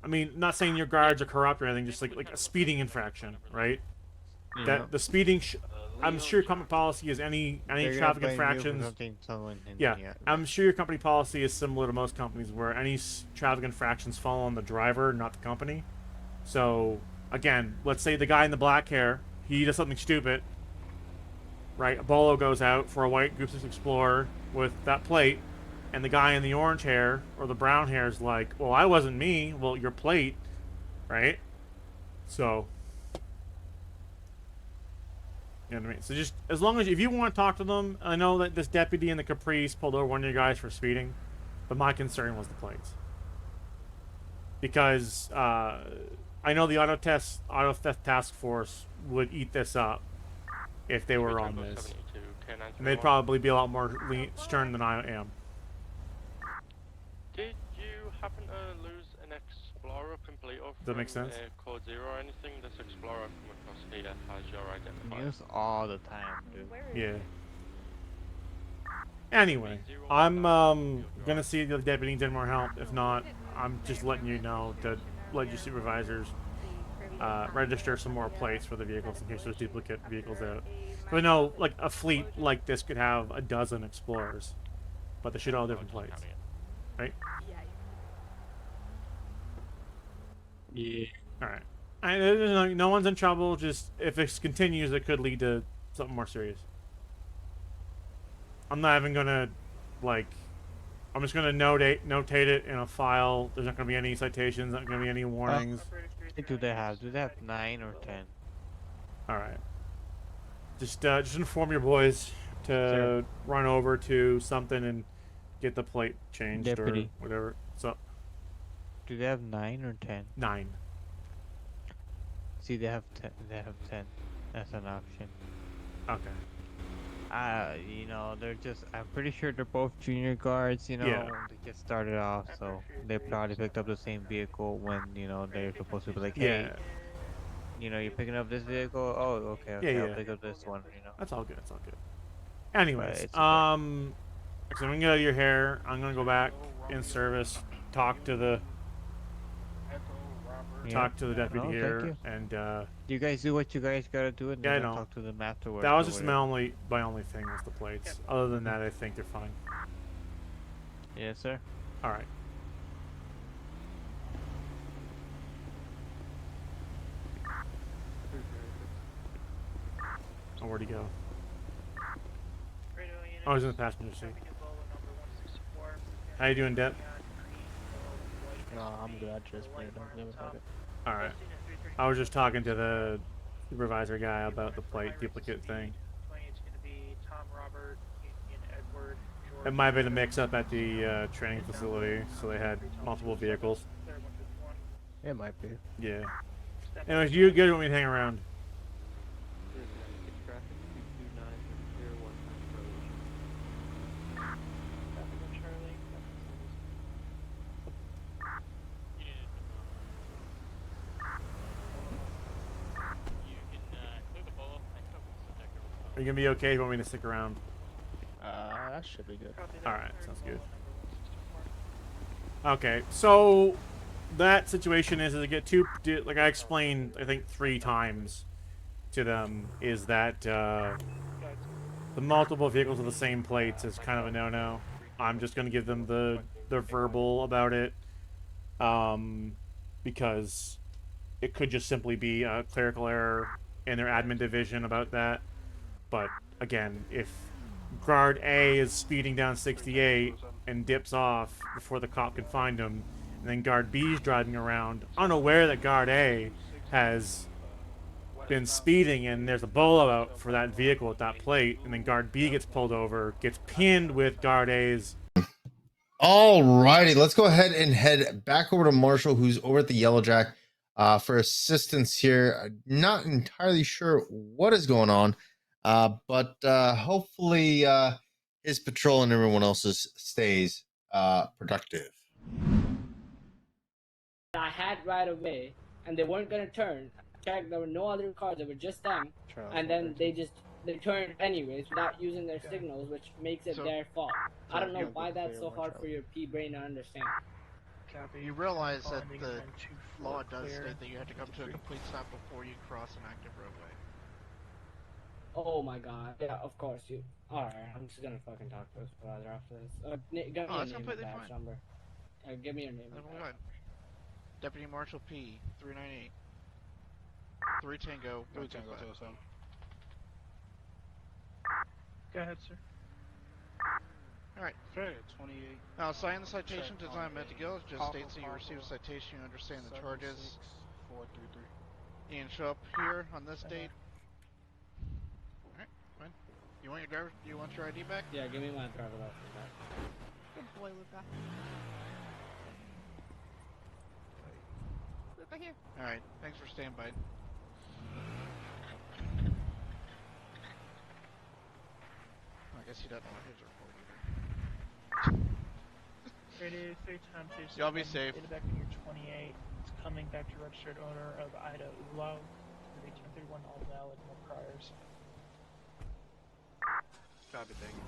mean, not saying your guards are corrupt or anything. Just like a speeding infraction, right? Yeah. That the speeding. I'm sure your company policy is any traffic infractions. Yeah, I'm sure your company policy is similar to most companies, where any traffic infractions fall on the driver, not the company. So again, let's say the guy in the black hair, he does something stupid, right? A bolo goes out for a white Group 6 Explorer with that plate, and the guy in the orange hair or the brown hair is like, "Well, I wasn't me." Well, your plate, right? So. You know what I mean? So just as long as if you want to talk to them, I know that this deputy in the Caprice pulled over one of your guys for speeding, but my concern was the plates. Because I know the auto theft task force would eat this up if they were on this, and they'd probably be a lot more stern than I am. Did you happen to lose an Explorer complete or Does that make sense? Code 0 or anything? This Explorer come across here has your identifier. Use all the time, dude. Yeah. Anyway, I'm gonna see if the deputy needs any more help. If not, I'm just letting you know to let your supervisors register some more plates for the vehicles in case there's duplicate vehicles out. So I know like a fleet like this could have a dozen Explorers, but they should all have different plates, right? Yeah. All right. No one's in trouble. Just if it continues, it could lead to something more serious. I'm not even gonna, I'm just gonna notate it in a file. There's not gonna be any citations. Not gonna be any warnings. Do they have 9 or 10? All right. Just inform your boys to run over to something and get the plate changed Deputy. or whatever. So. Do they have 9 or 10? 9. See, they have 10. They have 10. as an option. Okay. You know, they're just, I'm pretty sure they're both junior guards, you know, Yeah. they just started off, so they probably picked up the same vehicle when, you know, they're supposed to be like, hey, Yeah. you know, you're picking up this vehicle? Oh, okay, Yeah, I'll yeah. pick up this one, you know. That's all good. That's all good. Anyways, it's so I'm gonna get out of your hair. I'm gonna go back in service, talk to the deputy here, and you guys do what you guys gotta do, and yeah, I then I'll know. talk to them afterwards. That was or just whatever. my only thing was the plates. Other than that, I think they're fine. Yes, sir. All right. Oh, where'd he go? Oh, he's in the passenger seat. How you doing, Dep? No, I'm good. I just played. Don't give a fuck. All right. I was just talking to the supervisor guy about the plate duplicate thing. It might have been a mix-up at the training facility, so they had multiple vehicles. It might be. Yeah. Anyways, you good when we hang around? Are you gonna be okay if you want me to stick around? That should be good. Alright, sounds good. Okay, so that situation is I get like I explained, I think 3 times to them, is that the multiple vehicles with the same plates is kind of a no-no. I'm just gonna give them the verbal about it, because it could just simply be a clerical error in their admin division about that. But again, if guard A is speeding down 68 and dips off before the cop can find him, and then guard B is driving around unaware that guard A has been speeding and there's a bolo out for that vehicle with that plate, and then guard B gets pulled over, gets pinned with guard A's. All righty, let's go ahead and head back over to Marshall, who's over at the Yellow Jack for assistance here. Not entirely sure what is going on, but hopefully his patrol and everyone else's stays productive. I had right away, and they weren't gonna turn. Checked, there were no other cars, there were just them, and then they turned anyways without using their signals, which makes it their fault. I don't know why that's so hard for your P brain to understand. You realize that the law does state that you have to come to a complete stop before you cross an active roadway. Oh my god, yeah, of course you. Alright, I'm just gonna fucking talk to this brother after this. Give me your name and badge number. Give me your name and badge. Deputy Marshal P, 398. 3 Tango, 207. Go ahead, sir. Alright. Okay, 28. Now, sign the citation to time meant to go. It just states that you received a citation, you understand the charges. 433. You can show up here on this date. Alright, fine. You want your ID back? Yeah, give me my driver's license back. Good boy, Luca. Luca, here. Alright, thanks for staying by. I guess he doesn't want his report either. Radio 3 times 2. Y'all be safe. Data back in your 28. It's coming back to registered owner of Ida Ulau. 1831, all valid, no priors. Copy, thank you.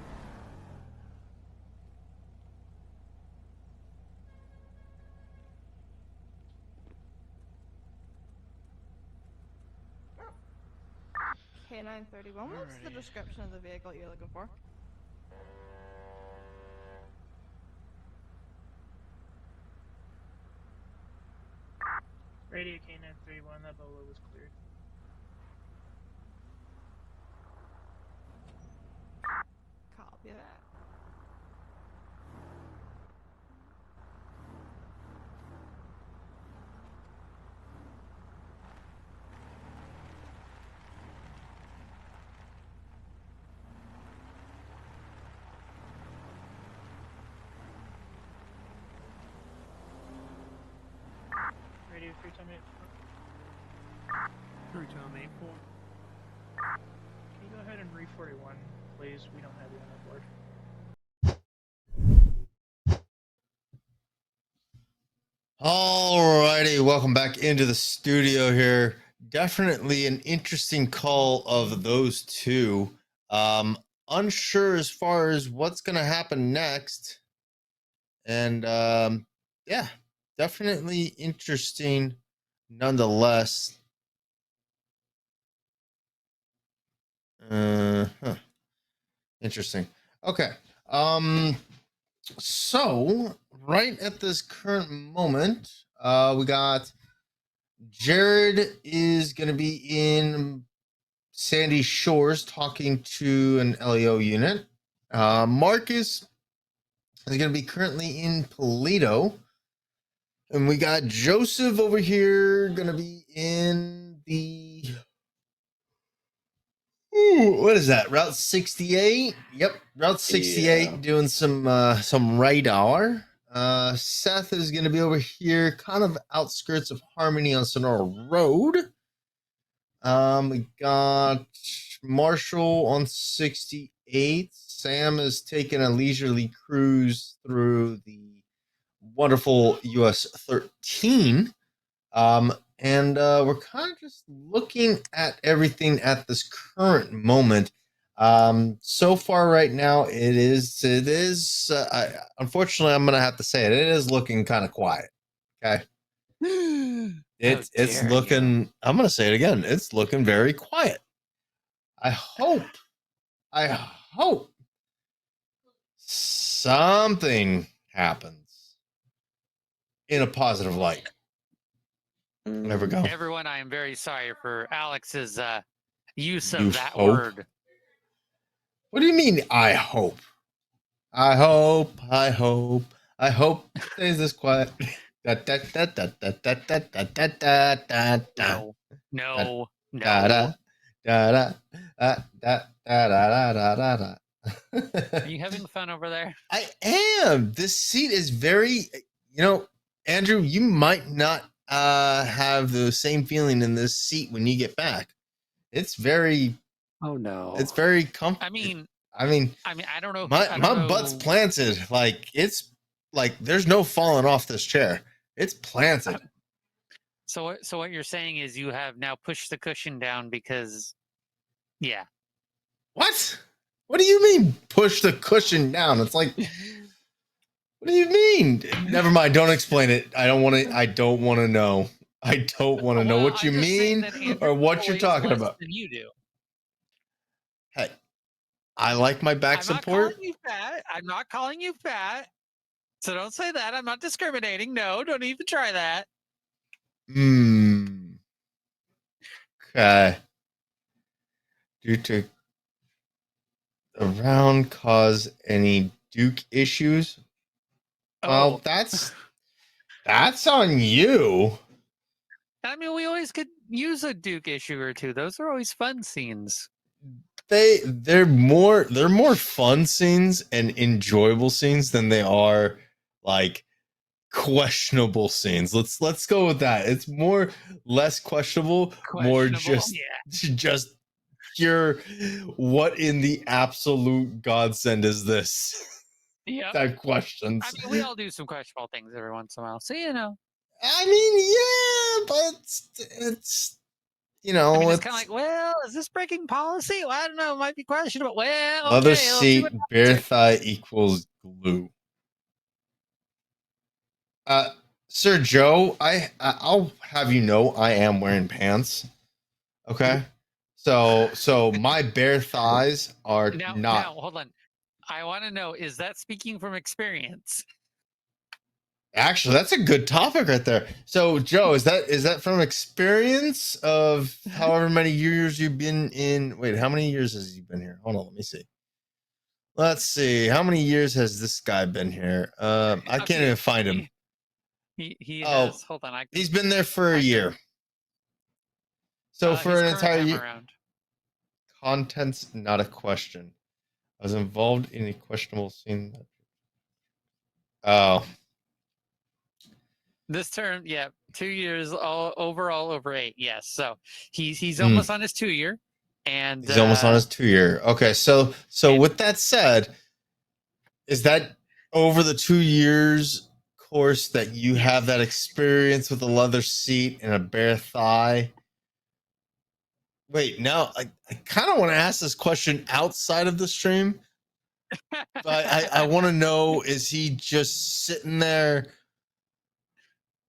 K931, what's the description of the vehicle you're looking for? Radio K931, that bolo was cleared. Copy that. Radio 3 time 84. 3 time 84. 41, please. We don't have you on our board. Alrighty, welcome back into the studio here. Definitely an interesting call of those two. Unsure as far as what's going to happen next. And yeah, definitely interesting nonetheless. Interesting. Okay. So right at this current moment, we got Jared is going to be in Sandy Shores talking to an LEO unit. Marcus is going to be currently in Toledo. And we got Joseph over here going to be in the... what is that? Route 68? Yep, Route 68, doing some radar. Seth is going to be over here, kind of outskirts of Harmony on Sonora Road. We got Marshall on 68. Sam is taking a leisurely cruise through the wonderful US 13. And we're kind of just looking at everything at this current moment. So far right now, it is, unfortunately, I'm going to have to say it is looking kind of quiet. Okay. It's looking, I'm going to say it again. It's looking very quiet. I hope something happens in a positive light. There we go. Everyone, I am very sorry for Alex's use You of that hope? word. What do you mean, I hope? I hope stays this quiet. No. Are you having fun over there? I am. This seat is very, Andrew, you might not have the same feeling in this seat when you get back. It's very, oh no, it's very comfortable. I mean, I don't know. My butt's planted. Like, it's like there's no falling off this chair. It's planted. So what you're saying is you have now pushed the cushion down because, yeah. What? What do you mean push the cushion down? It's like, what do you mean? Never mind. Don't explain it. I don't want to know. I don't want to know what you mean or what you're talking about. Than you do. Hey, I like my back support. I'm not calling you fat. So don't say that. I'm not discriminating. No, don't even try that. Okay. Due to around cause any Duke issues? Well, that's on you. I mean, we always could use a Duke issue or two. Those are always fun scenes. They're more fun scenes and enjoyable scenes than they are like questionable scenes. Let's go with that. It's less questionable, more just pure what in the absolute godsend is this? Type questions. I mean, we all do some questionable things every once in a while. So, I mean, yeah, but it's it's kind of like, well, is this breaking policy? Well, I don't know. It might be questionable. Well, okay, leather seat, bare thigh equals glue. Sir Joe, I'll have you know I am wearing pants. Okay, so my bare thighs are not. Now, hold on. I want to know: is that speaking from experience? Actually, that's a good topic right there. So, Joe, is that from experience of however many years you've been in? Wait, how many years has he been here? Hold on, let me see. Let's see. How many years has this guy been here? I can't even find him. He has. Hold on. He's been there for a year. So for an entire year. Content's not a question. I was involved in a questionable scene. Oh. This term, 2 years overall over 8. Yes. So he's almost on his 2 year. And he's almost on his 2-year. Okay, so with that said, is that over the 2 years course that you have that experience with a leather seat and a bare thigh? Wait, now I kind of want to ask this question outside of the stream. But I want to know, is he just sitting there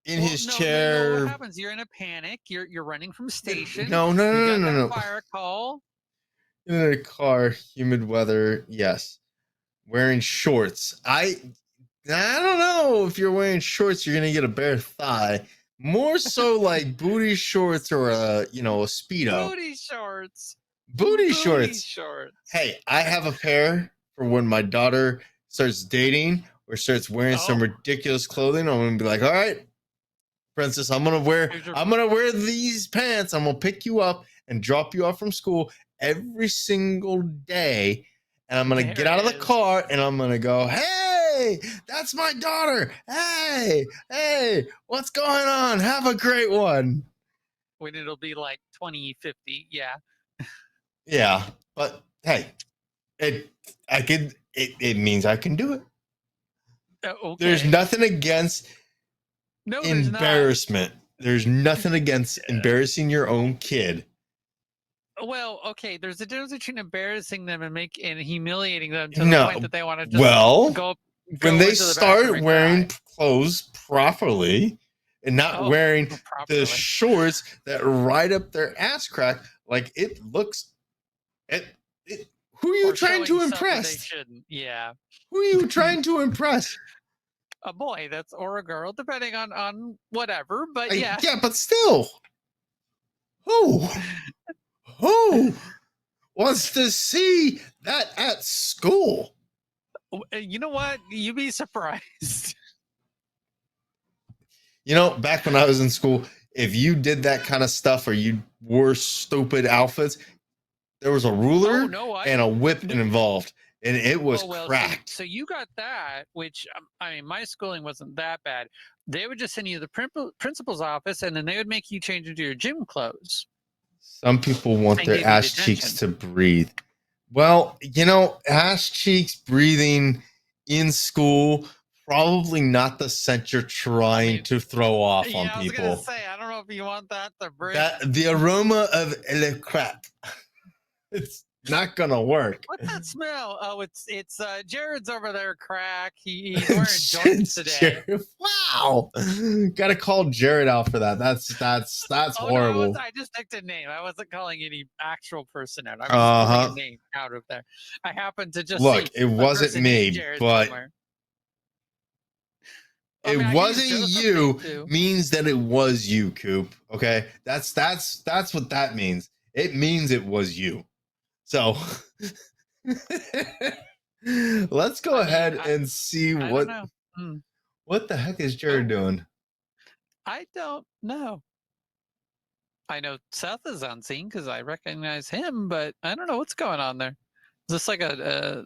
in his chair? No, what happens? You're in a panic. You're running from station. No. You got that fire call. In a car, humid weather, yes. Wearing shorts. I don't know if you're wearing shorts, you're gonna get a bare thigh. More so like booty shorts or a Speedo. Booty shorts. Booty shorts. Hey, I have a pair for when my daughter starts dating or starts wearing some ridiculous clothing. I'm gonna be like, all right, princess, I'm gonna wear these pants. I'm gonna pick you up and drop you off from school every single day. And I'm gonna get out of the car and I'm gonna go, hey, that's my daughter. Hey, what's going on? Have a great one. When it'll be like 2050, yeah. Yeah, but hey, it means I can do it. Okay. There's nothing against embarrassment. There's nothing against embarrassing your own kid. Well, okay, there's a difference between embarrassing them and humiliating them to the point that they want to just go when they into the start bathroom and wearing cry. clothes properly and not wearing the shorts that ride up their ass crack, like it looks. Who are you trying to impress? Yeah. Who are you trying to impress? A boy, or a girl, depending on whatever. But yeah. Yeah, but still, who wants to see that at school? You know what? You'd be surprised. Back when I was in school, if you did that kind of stuff or you wore stupid outfits, there was a ruler and a whip involved, and it was cracked. So you got that, which, I mean, my schooling wasn't that bad. They would just send you to the principal's office, and then they would make you change into your gym clothes. Some people want their ass cheeks to breathe. Well, ass cheeks breathing in school, probably not the scent you're trying to throw off on people. I was going to say, I don't know if you want that to breathe. The aroma of le crap. It's not gonna work. What's that smell? Oh, it's Jared's over there, crack. He's wearing jorts today. Wow, gotta call Jared out for that. That's horrible. No, I just picked a name. I wasn't calling any actual person out. I was pulling a name out of there. I happened to just look. See it wasn't me, but somewhere. it wasn't you. Means that it was you, Coop. Okay, that's what that means. It means it was you. So let's go ahead and see what the heck is Jared doing. I don't know. I know Seth is on scene because I recognize him, but I don't know what's going on there. Is this like a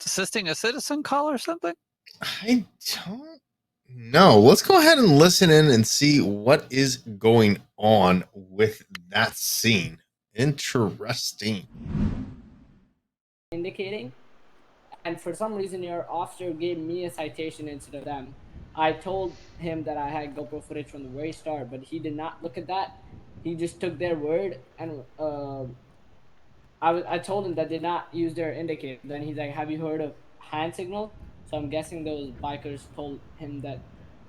assisting a citizen call or something? I don't know. Let's go ahead and listen in and see what is going on with that scene. Interesting. Indicating, and for some reason your officer gave me a citation instead of them. I told him that I had GoPro footage from the very start, but he did not look at that. He just took their word, and I told him that they did not use their indicator. Then he's like, have you heard of hand signal? So I'm guessing those bikers told him that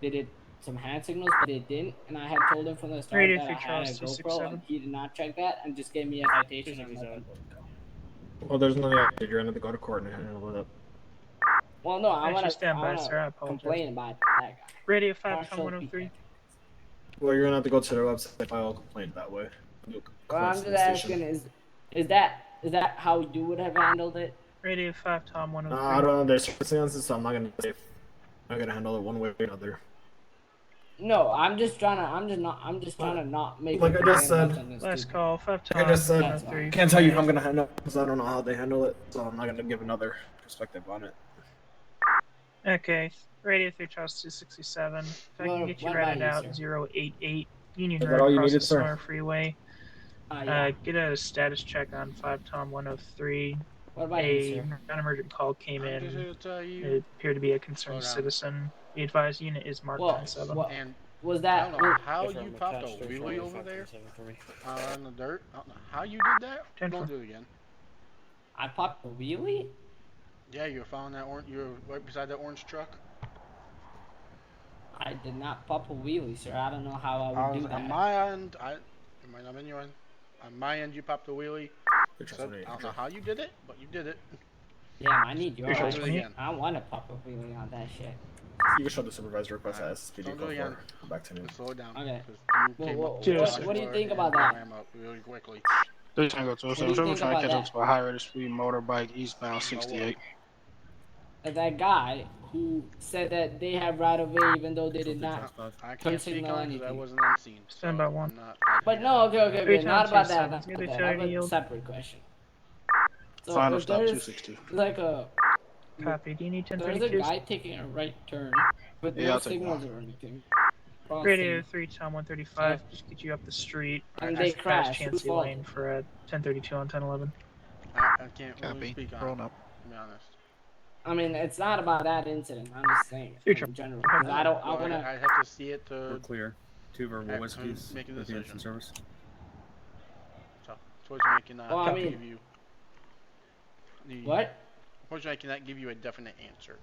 they did some hand signals, but they didn't. And I had told him from the start that I had a GoPro, and he did not check that and just gave me a citation. Well, there's nothing I did. You're going to go to court and handle it up. Well, no, I want stand by, sir. I to complain about that guy. Radio 5 Tom 103. Well, you're going to have to go to their website and file a complaint that way. Well, I'm just asking, is that how you would have handled it? Radio 5 Tom 103. I don't know. There's circumstances, so I'm not going to say if I'm going to handle it one way or another. No, I'm just trying to not make. Like I just said. Last call 5 Tom. Like I just said, I can't tell you how I'm going to handle it because I don't know how they handle it, so I'm not going to give another perspective on it. Okay, Radio 3 Charles 267. If I can get you ratted out, 088 Union Road, across the Summer Freeway. Yeah. Get a status check on 5 Tom 103. What about you, sir? Non-emergent call came in. Just here to tell you. It appeared to be a concerned Slow down. citizen. The advised unit is marked 10-7. And was I that? don't know how you popped a wheelie over there on the dirt. I don't know how you did that. Don't do it again. I popped a wheelie? Yeah, you were following that orange. You were right beside that orange truck. I did not pop a wheelie, sir. I don't know how I would do that. On my end, it might not have been your end. On my end, you popped a wheelie. So, I don't know how you did it, but you did it. Yeah, I need your Don't do it again. I want to pop a wheelie on that shit. You can show the supervisor request at SPD. Don't do it again. Come back to me. Slow it down. Okay. What do you think about that? Really quickly. They're trying to go to What do you think trying to about catch up that? to a high rate of speed motorbike eastbound 68. That guy who said that they have right of way even though they did not I turn can't speak signal on it because I anything. wasn't on scene. Stand by one. But no, okay, not about that. Not Near about the that. I have a yield. separate question. So Final if stop there's 262. like a Copy. Do you need there's a 1032? guy taking a right turn with Yeah, no I'll take signals one. or anything. Radio Crossing, 3 Tom 135. Just get you up the street. and they Past crash. Who's Chancey fault? Lane for a 1032 on 1011. I can't really speak on it, to be honest. I mean, it's not about that incident. I'm just saying Future. in general. 'Cause I don't. I Well, wanna. I'd have to see it to We're clear. 2 verbal have whiskeys make a with the decision. instant service. So, unfortunately, I cannot Well, I mean- give you. What? Unfortunately, I cannot give you a definite answer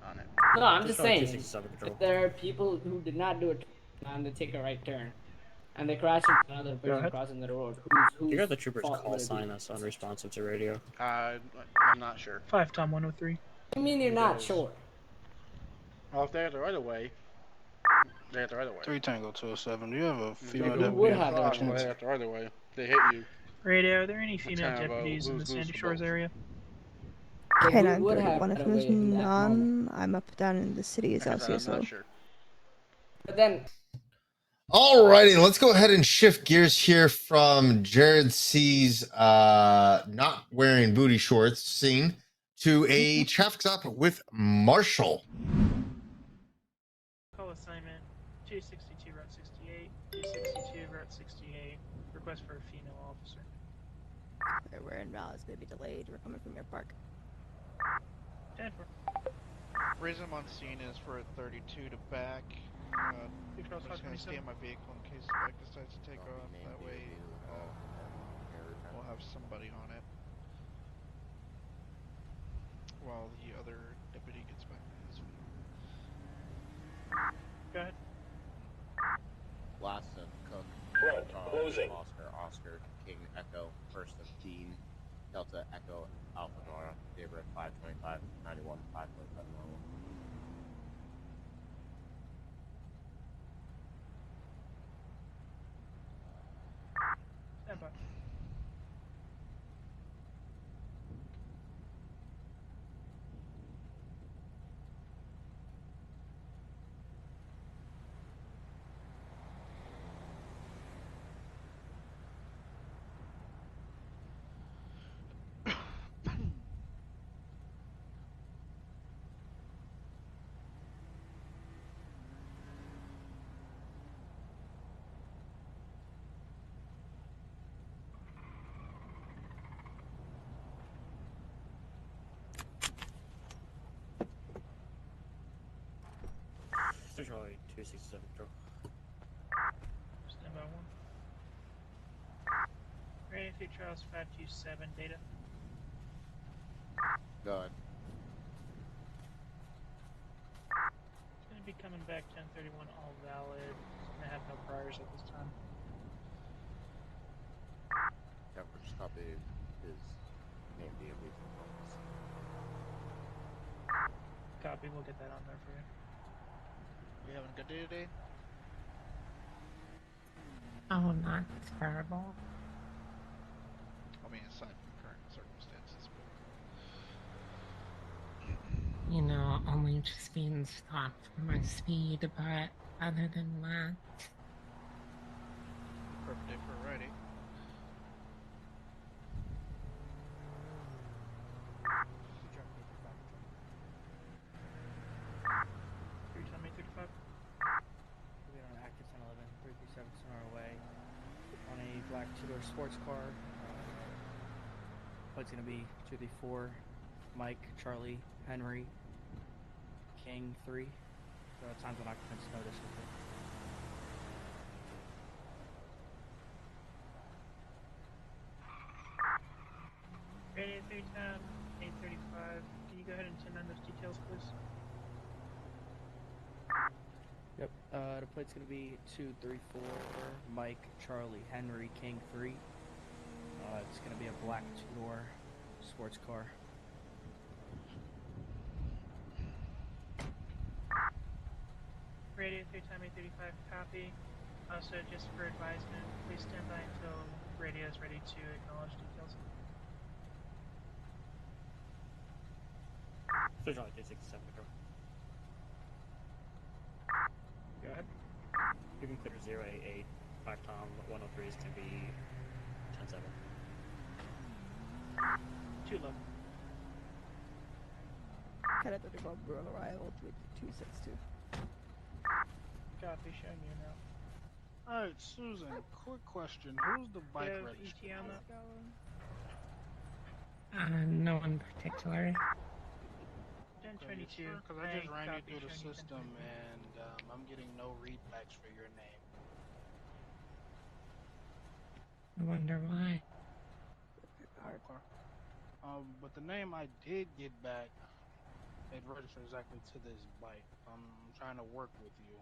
on it. No, I'm just saying. If there are people who did not do it and they take a right turn, and they crash into another person ahead. crossing the road, who's You got the troopers fault call would it be? sign us unresponsive to radio. I'm not sure. 5 Tom 103. I mean, you're not Because- sure. Well, if they're the right of way, they're at the right of way. 3 Tango 207. Do you have a If female they go would deputy? have across, that well, they're at the right of way. They hit you. Radio, are there any female kind of a deputies in the lose-lose Sandy for Shores both. area? But we K9 would have 31. If right there's away in that moment. none, I'm up down in the city as Like I said, I'm LCSO. not sure. But then, Alrighty, let's go ahead and shift gears here from Jared C's not wearing booty shorts scene to a traffic stop with Marshall. Call assignment 262 Route 68, 262 Route 68. Request for a female officer. We're in Val. It's going to be delayed. We're coming from your park. 10 for. Reason I'm on scene is for a 32 to back. I'm just gonna stay in my vehicle in case the back decides to take off. That way, we'll have somebody on it while the other deputy gets back to his vehicle. Go ahead. Last of Cook. Closing. Oscar, King, Echo, First of Dean, Delta, Echo, Alpha Nora, Gabriel 525, 91, 5.7 level. Stand by. Charlie 267 Patrol. Stand by one. Radio 2 Charles 527 data. Go ahead. It's going to be coming back 1031 all valid. It's going to have no priors at this time. Yeah, we're just copy his name being lethal. Copy, we'll get that on there for you. We having a good day today? Oh, not terrible. I mean, aside from current circumstances. You know, only just being stopped for my speed, but other than that, Perfect day for a ride, eh? Tommy 35. We're on active 1011, 337 on our way. On a black two-door sports car. Plate's gonna be 234, Mike, Charlie, Henry, King 3. Times on occupants notice. Radio 310, 835. Can you go ahead and send on those details, please? Yep. The plate's gonna be 234, Mike, Charlie, Henry, King 3. It's gonna be a black two-door sports car. Radio 310, 835, copy. Also, just for advisement, please stand by until radio is ready to acknowledge details. There's only 267 to go. Go ahead. You can clear 088, 5 Tom, 103 is going to be 10-7. Too low. Cadet 34 Bureau arrival 262. Copy, showing you now. Alright, Susan, quick question. Who's the bike Do you have registered? ET on that? No one particular. 1022. Because I just ran you through the system and I'm getting no readbacks for your name. I wonder why. Okay. But the name I did get back, it registered exactly to this bike. I'm trying to work with you.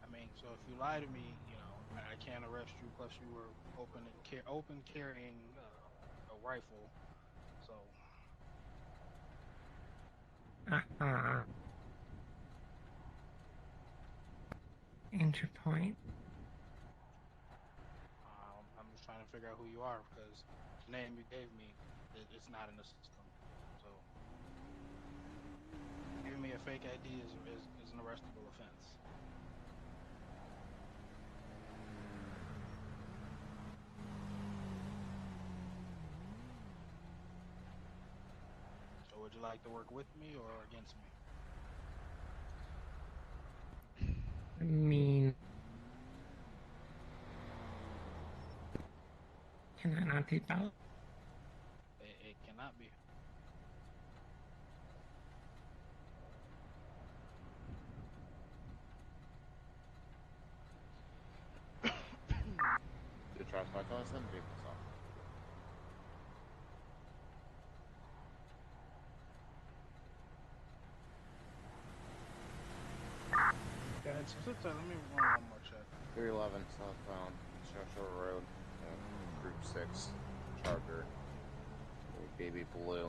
I mean, so if you lie to me, you know, I can't arrest you. Plus, you were open carrying a rifle. So. Interpoint. I'm just trying to figure out who you are because the name you gave me, it's not in the system. So, giving me a fake ID is an arrestable offense. So, would you like to work with me or against me? I mean, can I not do both? It cannot be. The traffic light on some vehicles off. Go ahead, let me run one more check. 311 southbound, Churchill Road, Group 6, Charger, Baby Blue,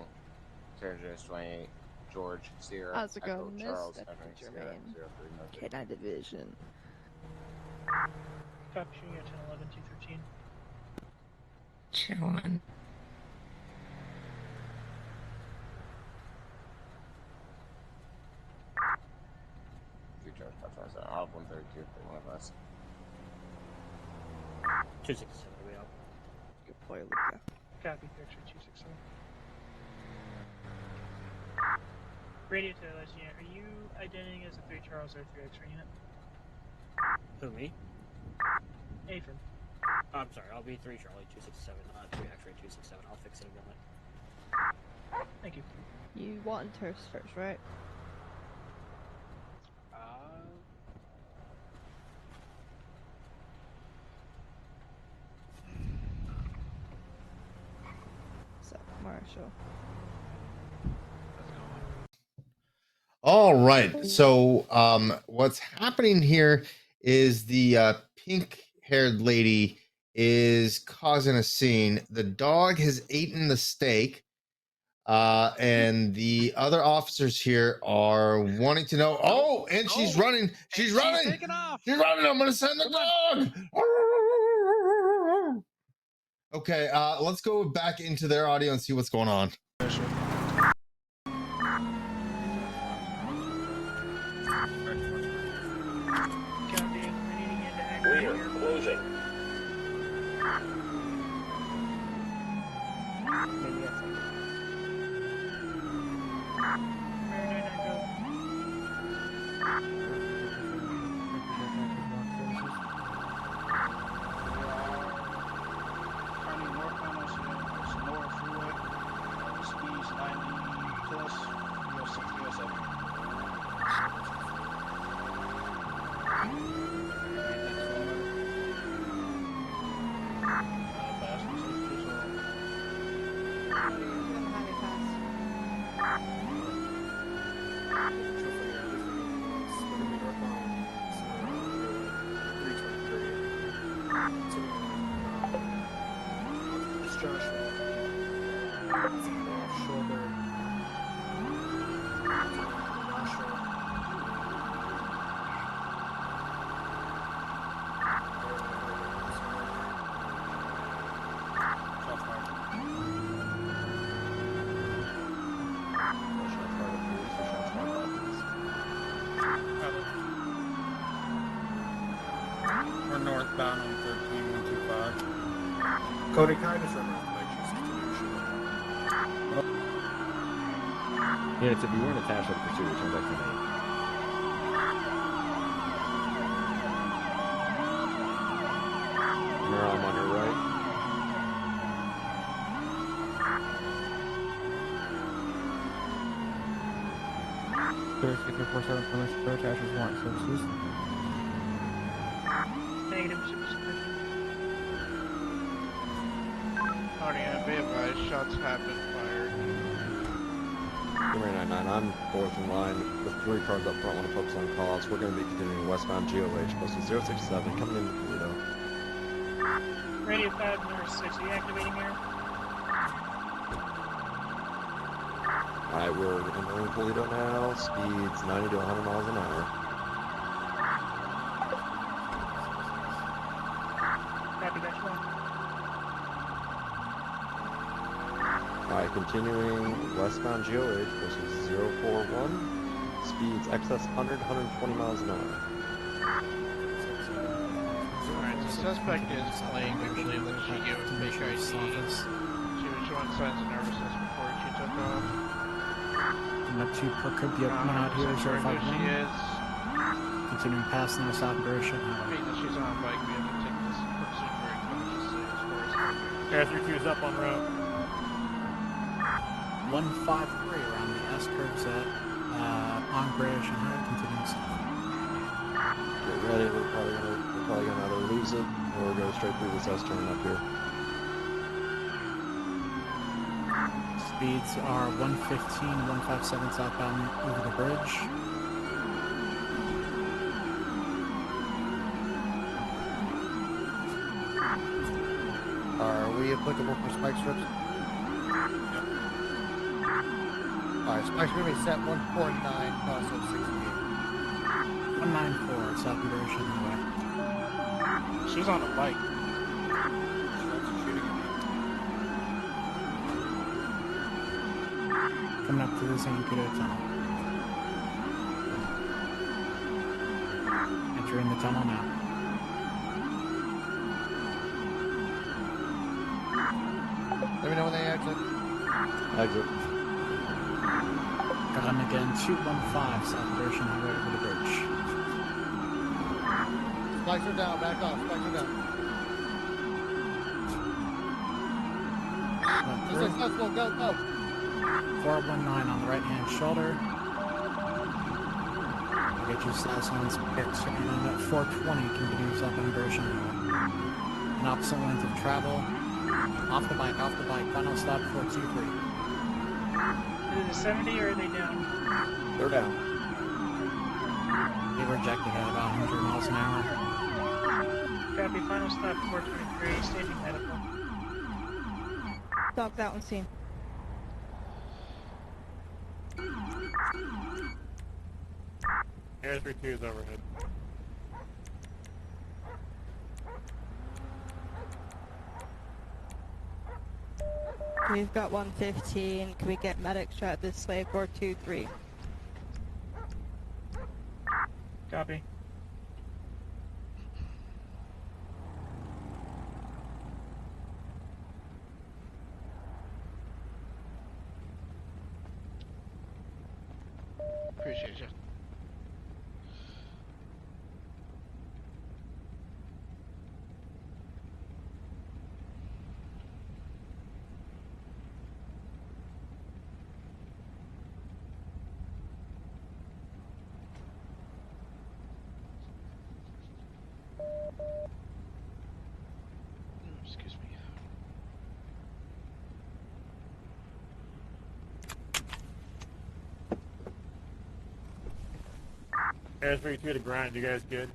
Territories 28, George, Sierra, How's it Echo, going, Miss? Charles, Deputy Henry, Sierra, Jermaine. 03, K9 Division. Copy, showing you 1011, 213. Chillin'. I'll have 132 for one of us. 267 to be up. Good boy, Luca. Copy, picture 267. Radio to the last unit, are you identifying as a 3 Charles or 3 X-ray unit? Who, me? Affirm. I'm sorry, I'll be 3 Charlie 267, not 3 X-ray 267. I'll fix it in a moment. Thank you. You want to search, right? So, Marshall. All right. So, what's happening here is the pink-haired lady is causing a scene. The dog has eaten the steak, and the other officers here are wanting to know. Oh, and she's running. She's running. Taking off. She's running. I'm going to send the dog. Okay. Let's go back into their audio and see what's going on. We are closing. Turning northbound on Sonora Freeway. Speeds 90 plus. 306, We're northbound on 13125. Cody, can I just remember to make sure Units, if you weren't attached to the pursuit, return back to me. Remember, I'm on your right. Warrant services. Negative, super sufficient. Already be advised, shots have been fired. 399, I'm fourth in line with 3 cars up front. Want to focus on calls. We're going to be continuing westbound GOH, posted 067, coming into Toledo. Radio 5, nurse 6, are you activating here? Alright, we're entering Toledo now. Speeds 90 to 100 miles an hour. Copy, that's one. Alright, continuing westbound GOH, posted 041. Speeds excess 100 to 120 miles an hour. Alright, the suspect is playing. We believe that she gave a fake ID. She was showing signs of nervousness before she took off. Not too Procopia coming out here, 051. She is. Continuing past now, South Berkshire. Being that she's on a bike, we have to take this pursuit very cautiously as far as. Air 32's up on route. 153 around the S curves at on British and High, continuing south. Get ready, we're probably gonna either lose it or go straight through this S turn up here. Speeds are 115, 157 southbound over the bridge. Are we applicable for spike strips? Yep. Alright, spikes are going to be set 149, also 68. 194, South Berkshire Highway. She was on a bike. Coming up to the San Pedro tunnel. Entering the tunnel now. Let me know when they exit. Exit. Got him again, 215 South Berkshire Highway over the bridge. Spikes are down, back off, spikes are down. Successful, go, go. 419 on the right hand shoulder. I'll get you SAS on spits. And at 420 continues up on Berkshire Highway. An opposite length of travel. Off the bike, final stop 423. Is it a 70 or are they down? They're down. They rejected at about 100 miles an hour. Copy, final stop 423, staging medical. Dog that one seen. Air 32 is overhead. We've got 115. Can we get medics right this way? 423. Copy. Appreciate you. Excuse me. As for you two to ground, you guys good?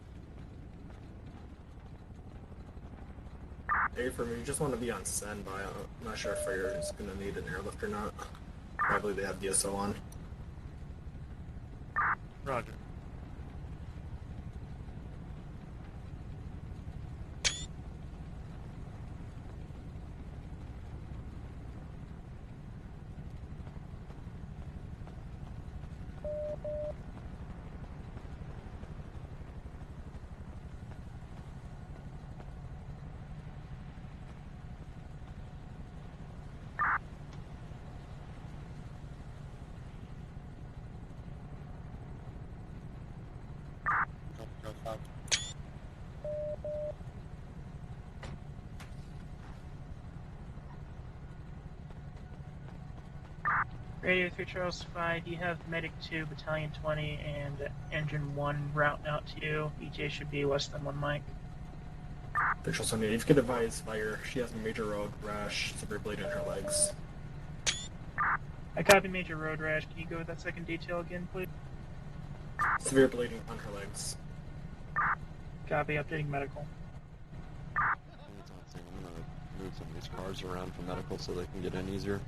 A for me, just want to be on standby. I'm not sure if fire is going to need an airlift or not. Probably they have DSO on. Roger. Radio 3 Charles 5, you have Medic 2, Battalion 20, and Engine 1 routing out to you. ETA should be less than 1 mic. Official Sunday, if you could advise fire, she has a major road rash, severe bleed in her legs. I copy major road rash. Can you go with that second detail again, please? Severe bleeding on her legs. Copy, updating medical. I'm gonna move some of these cars around for medical so they can get in easier.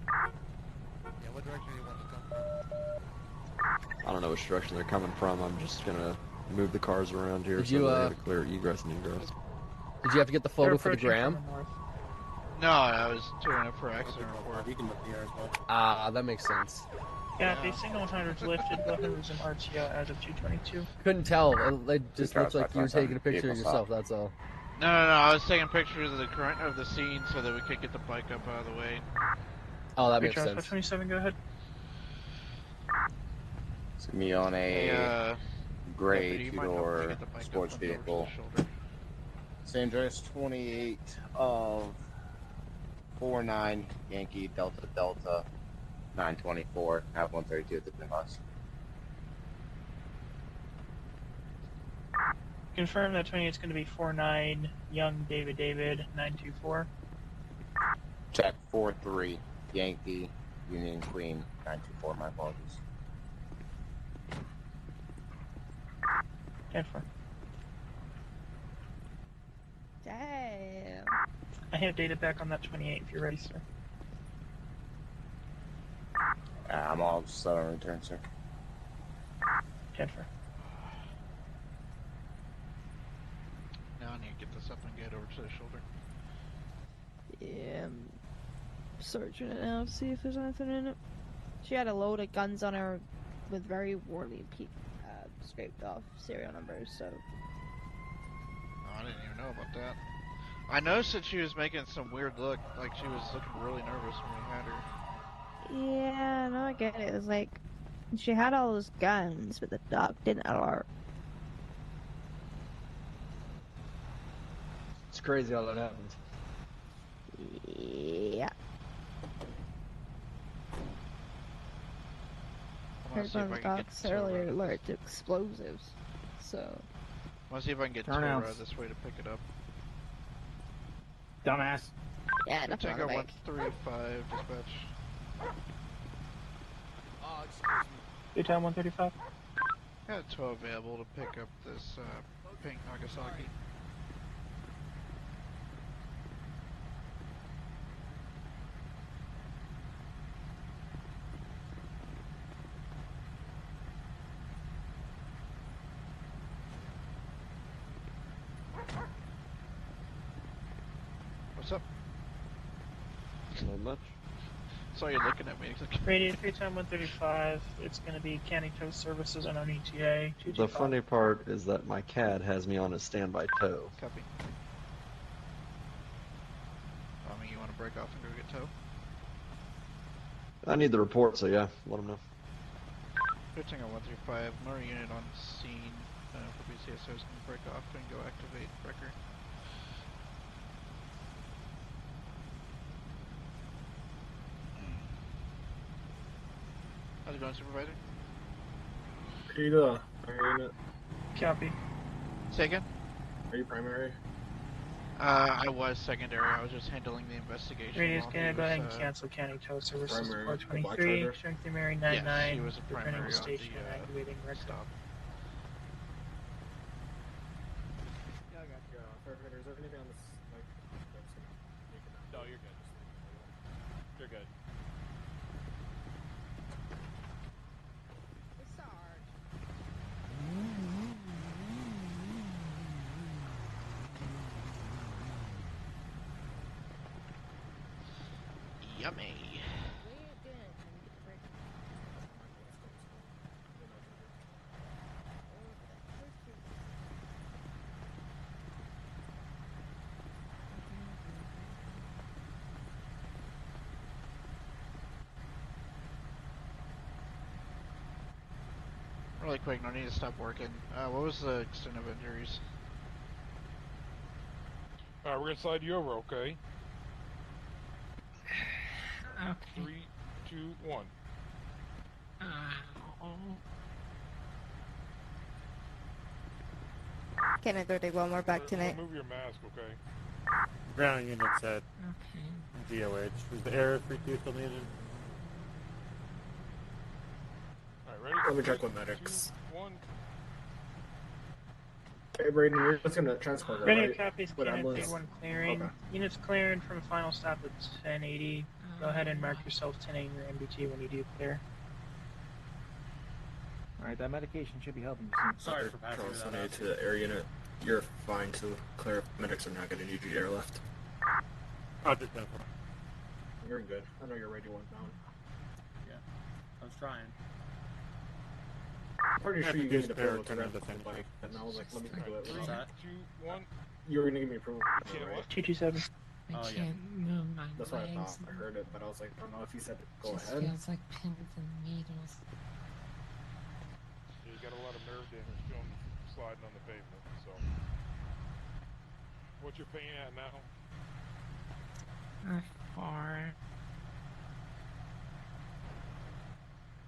Yeah, what direction do you want to come from? I don't know which direction they're coming from. I'm just gonna move the cars around here Did so you, that they have a clear egress and egress. Did you have to get the photo for the gram? No, I was doing it for accident report. You can look here as well. Ah, that makes sense. Yeah, the signal 100's lifted. Weapon was in RTO as of 222. Couldn't tell. It just looked like you were taking a picture of yourself. That's all. No, I was taking pictures of the current of the scene so that we could get the bike up out of the way. Oh, that 3 makes Charles sense. 527, go ahead. It's gonna be on a gray Deputy, you might help me two-door get the bike up sports on the vehicle. shoulder. San Andreas 28 of 49 Yankee Delta Delta 924. Have 132 at the pin box. Confirm that 28 is going to be 49 Young David 924. Check 43 Yankee Union Queen 924. My apologies. 10-4. Damn. I have data back on that 28 if you're ready, sir. I'm all set on return, sir. 10-4. Now I need to get this up and get over to the shoulder. Yeah, I'm searching it now to see if there's anything in it. She had a load of guns on her with very warmly scraped off serial numbers, so... Oh, I didn't even know about that. I noticed that she was making some weird look, like she was looking really nervous when we had her. Yeah, no, I get it. It was like, she had all those guns, but the dog didn't alert. It's crazy how that happens. Yeah. Heard one of the dogs earlier alert to explosives, so... I want to see if I can get Turn Tora outs. this way to pick it up. Dumbass. Yeah, nothing on Tango the bike. 135, dispatch. Daytime 135. Got a tow available to pick up this pink Nagasaki. What's up? Not much. Saw you looking at me. Radiator Daytime 135. It's going to be County Tow Services on ETA. The funny part is that my CAD has me on a standby tow. Copy. I mean, you want to break off and go get tow? I need the report, so yeah, let them know. Tango 135, motor unit on scene for BCSO is going to break off and go activate wrecker. How's it going, Supervisor? Here you go. Fire unit. Copy. Say again? Are you primary? I was secondary. I was just handling the investigation. Radio's while gonna he go ahead and was, cancel County Tow Services primary, the black 423, charger? Strength Mary Yes, 99, he was a returning primary to on station the, and activating red stop. Yeah, I got you. Firefighter, is there anything on this? Like, that's gonna make it? No, you're good. You're good. Yummy. Really quick, no need to stop working. What was the extent of injuries? Alright, we're gonna slide you over, okay? Okay. 3, 2, 1. Can I 31 more back tonight? Move your mask, okay? Ground unit said. Okay. DOH. Is the air 3-2 still needed? Alright, ready? Let me check with medics. 2, 1. Hey, Braden, you're just gonna transport her, Radio right? copies, With Cannon ambulance? 31 clearing. Okay. Units clearing from final stop at 1080. Go ahead and mark yourself 1080 your MBT when you do clear. Alright, that medication should be helping you soon. Sorry for passing that out. To the air unit. You're fine to clear. Medics are not gonna need you airlift. Roger, Jennifer. You're good. I know your radio went down. Yeah, I was trying. Pretty Yeah, sure you if you gave me the spare, approval to turn rent on the the thing. bike, and I was like, let me do it. What's that? 2, 1. You were gonna give me approval, right? 227. I Oh, yeah. can't move my That's what I legs. thought. I heard it, but I was like, I don't know if you said go Just ahead. feels like pins and needles. Yeah, you got a lot of nerve damage going sliding on the pavement, so. What's your pain at now? Far.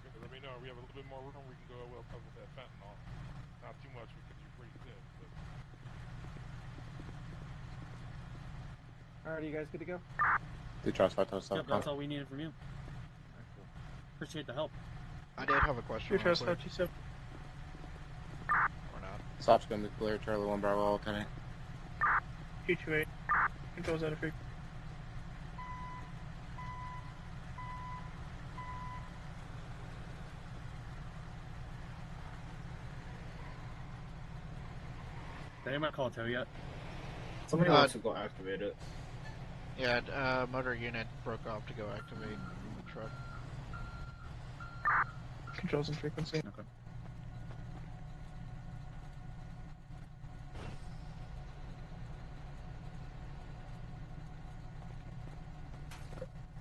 Okay, let me know. If we have a little bit more room, we can go well cover that fentanyl. Not too much because you're pretty thin, but. Alright, are you guys good to go? Yep, that's all we needed from you. Appreciate the help. I did have a question. Your real trust quick. 227. Or not. Stop's gonna be clear, Charlie 1 Bravo, Lieutenant. 228. Controls out of freak. Did anyone call tow yet? Somebody wants to go activate it. Yeah, motor unit broke off to go activate the truck. Controls and frequency. Okay.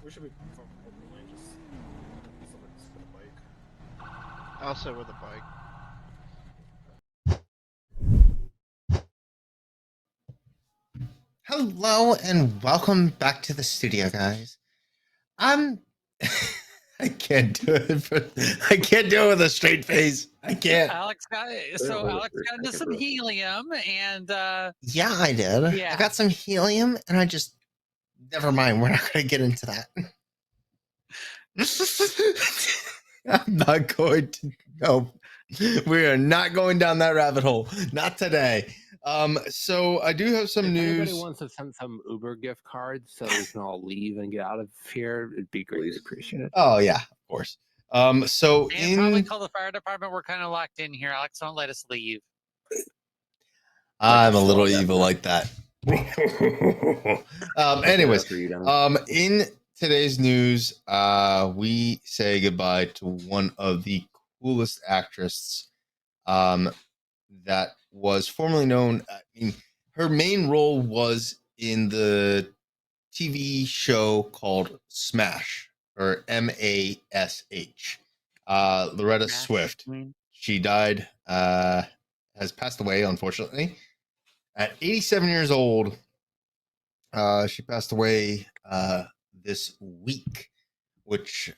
We should be from overlane, just somebody's for the bike. I'll sit with the bike. Hello and welcome back to the studio, guys. I can't do it. I can't do it with a straight face. I can't. Alex got into some helium and Yeah, I did. Yeah. I got some helium, and I just never mind. We're not going to get into that. I'm not going to. No, we are not going down that rabbit hole. Not today. So I do have some If news. anybody wants to send some Uber gift cards so we can all leave and get out of here, it'd be greatly appreciated. Oh yeah, of course. So and probably call the fire department. We're kind of locked in here, Alex. Don't let us leave. I'm a little evil like that. Anyways, in today's news, we say goodbye to one of the coolest actresses that was formerly known. I mean, her main role was in the TV show called Smash, or MASH. Loretta Swift. She died, has passed away, unfortunately. At 87 years old, she passed away this week, which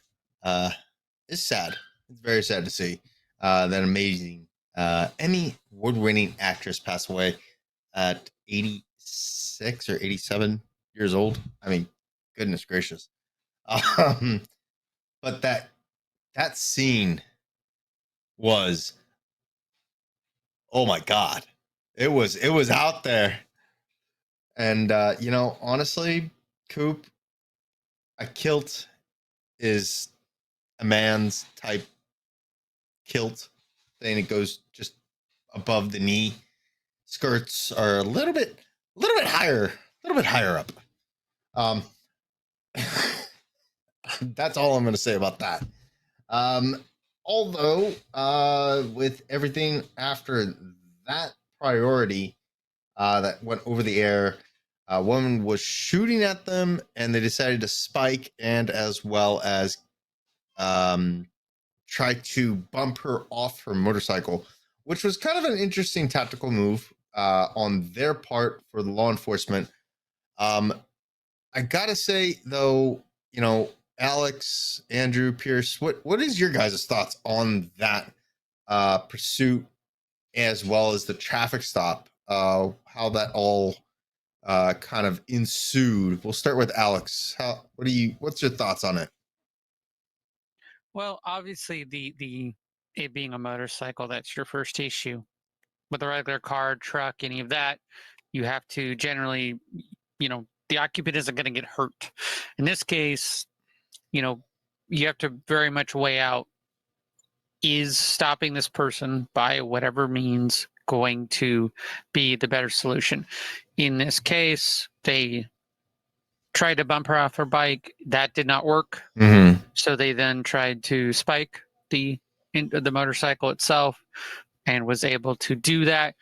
is sad. It's very sad to see that amazing Emmy award-winning actress passed away at 86 or 87 years old. I mean, goodness gracious. But that scene was, oh my God, it was out there. And honestly, Coop, a kilt is a man's type kilt thing. It goes just above the knee. Skirts are a little bit higher up. That's all I'm going to say about that. Although, with everything after that priority that went over the air, a woman was shooting at them, and they decided to spike and as well as try to bump her off her motorcycle, which was kind of an interesting tactical move on their part for the law enforcement. I gotta say, though, Alex, Andrew, Pierce, what is your guys' thoughts on that pursuit as well as the traffic stop? How that all kind of ensued. We'll start with Alex. What's your thoughts on it? Well, obviously, it being a motorcycle, that's your first issue. With a regular car, truck, any of that, you have to generally, the occupant isn't going to get hurt. In this case, you have to very much weigh out, is stopping this person by whatever means going to be the better solution? In this case, they tried to bump her off her bike. That did not work. Mm-hmm. So they then tried to spike the motorcycle itself and was able to do that.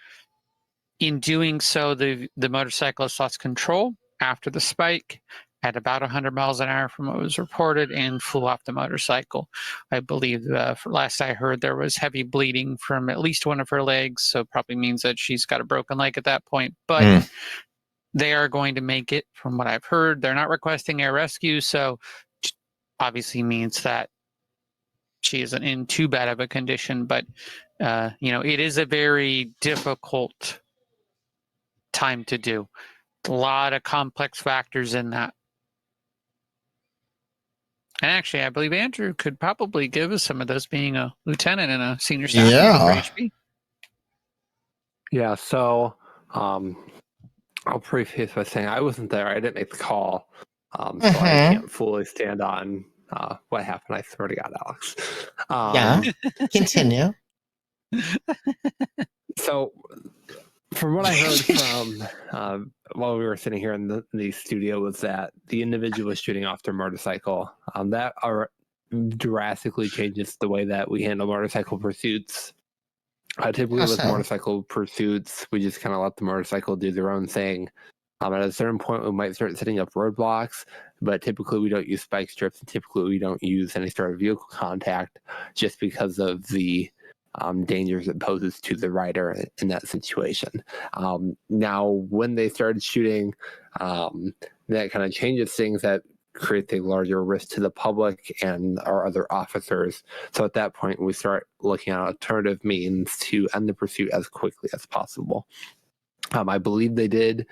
In doing so, the motorcyclist lost control after the spike at about 100 miles an hour from what was reported and flew off the motorcycle. I believe, last I heard, there was heavy bleeding from at least one of her legs, so probably means that she's got a broken leg at that point. But they are going to make it, from what I've heard. They're not requesting air rescue, so obviously means that she isn't in too bad of a condition. But, it is a very difficult time to do. A lot of complex factors in that. And actually, I believe Andrew could probably give us some of those, being a lieutenant and a senior staff member for HB. Yeah, so I'll preface by saying I wasn't there. I didn't make the call, so I can't fully stand on what happened. I swear to God, Alex. Continue. So, from what I heard from while we were sitting here in the studio, was that the individual was shooting off their motorcycle. That drastically changes the way that we handle motorcycle pursuits. Typically, with motorcycle pursuits, we just kind of let the motorcycle do their own thing. At a certain point, we might start setting up roadblocks, but typically we don't use spike strips, and typically we don't use any sort of vehicle contact just because of the dangers it poses to the rider in that situation. Now, when they started shooting, that kind of changes things. That creates a larger risk to the public and our other officers. So at that point, we start looking at alternative means to end the pursuit as quickly as possible. I believe they did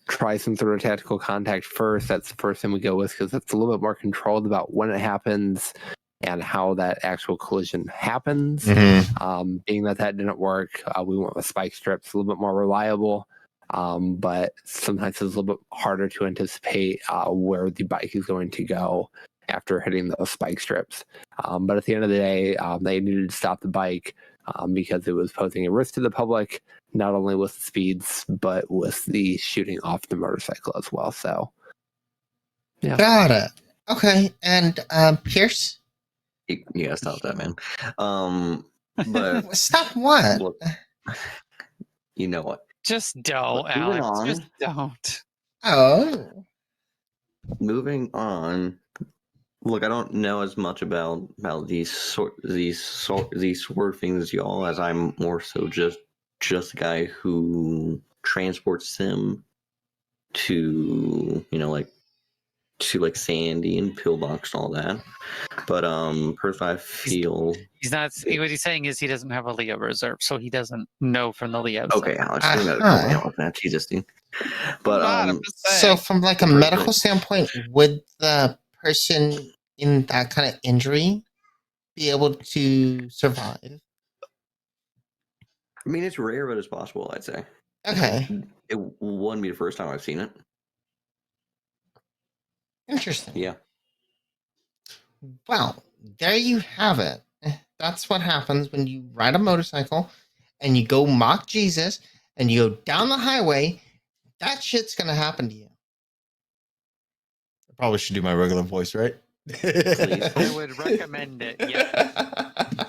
try some sort of tactical contact first. That's the first thing we go with because it's a little bit more controlled about when it happens and how that actual collision happens. Being that didn't work, we went with spike strips, a little bit more reliable. But sometimes it's a little bit harder to anticipate where the bike is going to go after hitting those spike strips. But at the end of the day, they needed to stop the bike because it was posing a risk to the public, not only with the speeds, but with the shooting off the motorcycle as well. So, yeah. Got it. Okay. And Pierce? You gotta stop that, man. But stop what? Look, you know what? Just don't, Alex. Just don't. Oh. Moving on. Look, I don't know as much about these swerving as y'all, as I'm more so just a guy who transports them to, too like sandy and pillbox and all that. But personally, I feel he's not. What he's saying is he doesn't have a Leo reserve, so he doesn't know from the Leo. Okay, Alex, we got a couple of that. Jesus, dude. But so from like a medical standpoint, would the person in that kind of injury be able to survive? I mean, it's rare, but it's possible, I'd say. Okay. It wouldn't be the first time I've seen it. Interesting. Yeah. Well, there you have it. That's what happens when you ride a motorcycle and you go mock Jesus and you go down the highway. That shit's going to happen to you. I probably should do my regular voice, right? Please, I would recommend it. Yeah.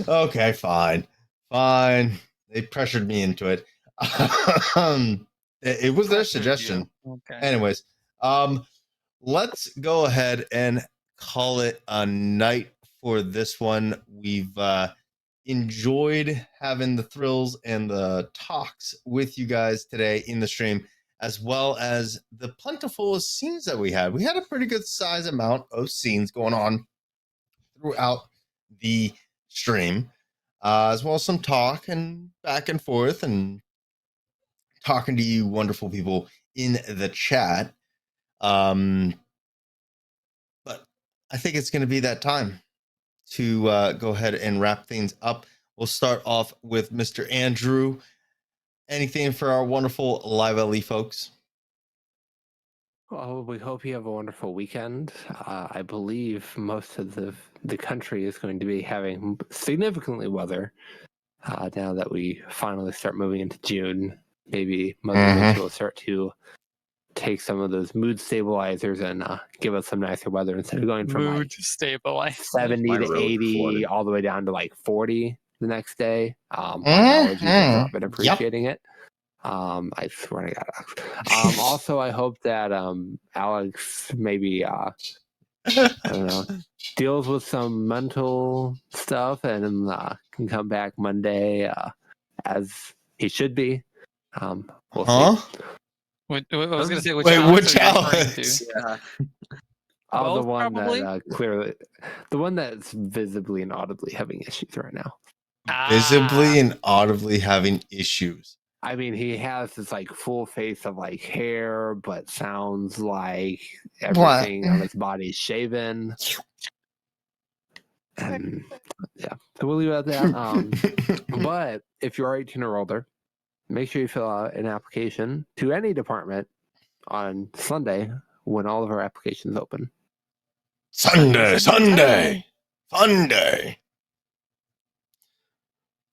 Okay, fine. They pressured me into it. It was their suggestion. Okay. Anyways, let's go ahead and call it a night for this one. We've enjoyed having the thrills and the talks with you guys today in the stream, as well as the plentiful scenes that we had. We had a pretty good size amount of scenes going on throughout the stream, as well as some talk and back and forth and talking to you wonderful people in the chat. But I think it's going to be that time to go ahead and wrap things up. We'll start off with Mr. Andrew. Anything for our wonderful LiveLE folks? Well, we hope you have a wonderful weekend. I believe most of the country is going to be having significantly weather now that we finally start moving into June. Maybe Mother Nature will start to take some of those mood stabilizers and give us some nicer weather instead of going from mood stabilizer 70 to 80 all the way down to like 40 the next day. My allergies have not been appreciating it. I swear to God. Also, I hope that Alex maybe I don't know, deals with some mental stuff and can come back Monday as he should be. We'll see. I was going to say, which Alex? Yeah. The one probably? that clearly, the one that's visibly and audibly having issues right now. Visibly and audibly having issues. I mean, he has this like full face of like hair, but sounds like everything on his body is shaven. And yeah, so we'll leave it at that. But if you are 18 or older, make sure you fill out an application to any department on Sunday when all of our applications open. Sunday.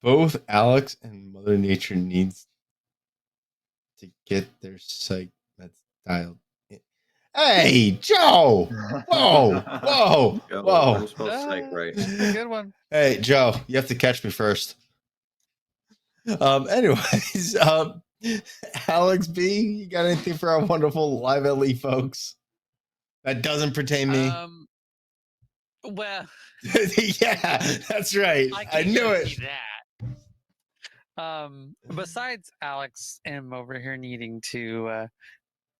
Both Alex and Mother Nature needs to get their psych meds dialed in. Hey, Joe! Whoa! I'm supposed to psych right. Good one. Hey, Joe, you have to catch me first. Anyways, Alex B, you got anything for our wonderful LiveLE folks that doesn't pertain me? Well, yeah, that's right. I knew it. That. Besides Alex M over here needing to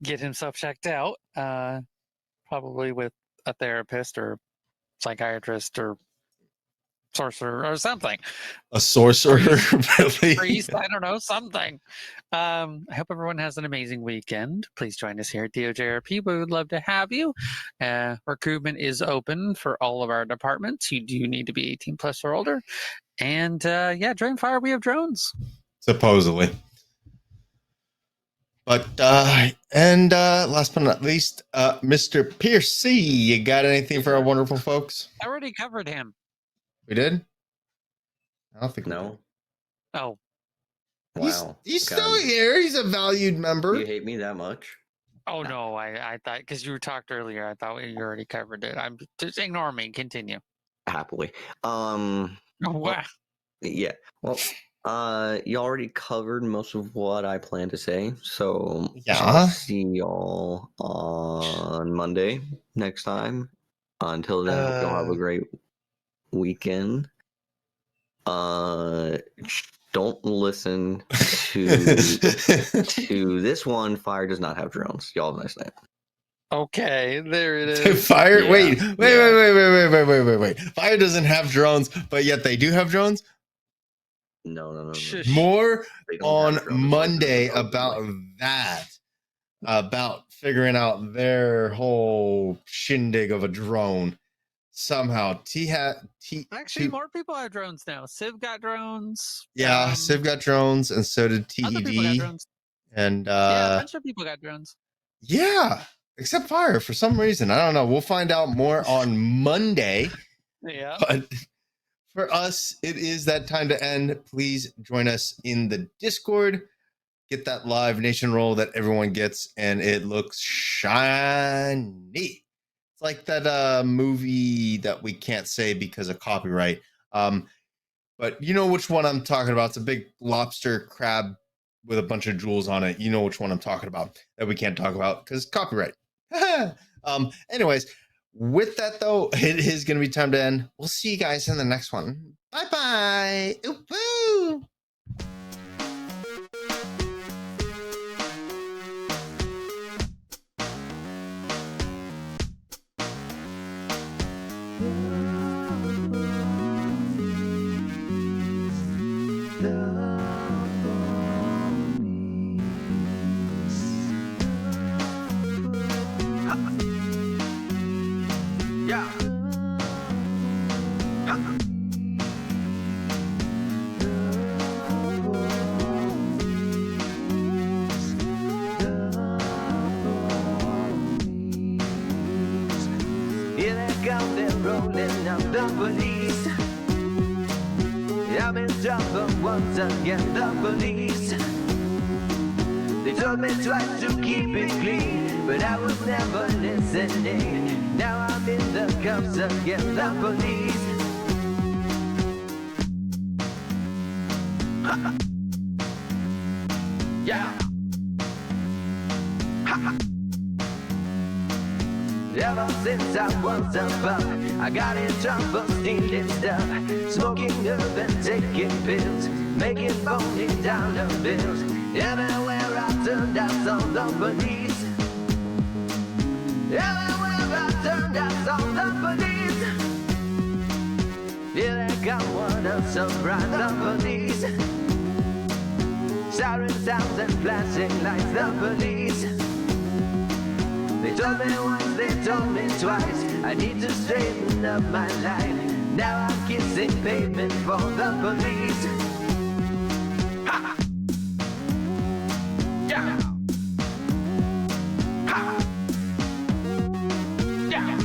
get himself checked out, probably with a therapist or psychiatrist or sorcerer or something. A sorcerer, really? Priest, I don't know, something. I hope everyone has an amazing weekend. Please join us here at DoJRP. We would love to have you. Recruitment is open for all of our departments. You do need to be 18 plus or older. And yeah, during fire, we have drones. Supposedly. But, last but not least, Mr. Piercy, you got anything for our wonderful folks? I already covered him. We did? I don't think no. Oh. Wow. He's still here. He's a valued member. You hate me that much? Oh, no. I thought, because you talked earlier, I thought you already covered it. I'm just ignore me. Continue. Happily. Oh, wow. Yeah. Well, you already covered most of what I plan to say. So I'll see y'all on Monday next time. Until then, I hope y'all have a great weekend. Don't listen to this one. Fire does not have drones. Y'all have a nice night. Okay, there it is. Fire. Yeah, Wait. yeah. Wait. Fire doesn't have drones, but yet they do have drones. No. More They don't have on drones, Monday like, about that. About figuring out their whole shindig of a drone. Somehow, Actually, more people have drones now. Civ got drones. Yeah, Civ got drones, and so did Other people got TED. drones. And Yeah, a bunch of people got drones. yeah, except Fire for some reason. I don't know. We'll find out more on Monday. Yeah. But for us, it is that time to end. Please join us in the Discord. Get that Live Nation roll that everyone gets, and it looks shiny. It's like that movie that we can't say because of copyright. But you know which one I'm talking about. It's a big lobster crab with a bunch of jewels on it. You know which one I'm talking about that we can't talk about because copyright. Anyways, with that though, it is going to be time to end. We'll see you guys in the next one. Bye-bye. Woo! I'm in trouble once again, the police. They told me twice to keep it clean, but I was never listening. Now I'm in the cuffs again, the police. Yeah. Ever since I was a pup, I got in trouble stealing stuff, smoking herb and taking pills, making phony dollar bills. Everywhere I turned, I saw the police. Everywhere I turned, I saw the police. Here they come, what a surprise, the police. Siren sounds and flashing lights, the police. They told me once, they told me twice, I need to straighten up my life. Now I'm kissing pavement for the police. Ha! Yeah! Ha! Yeah!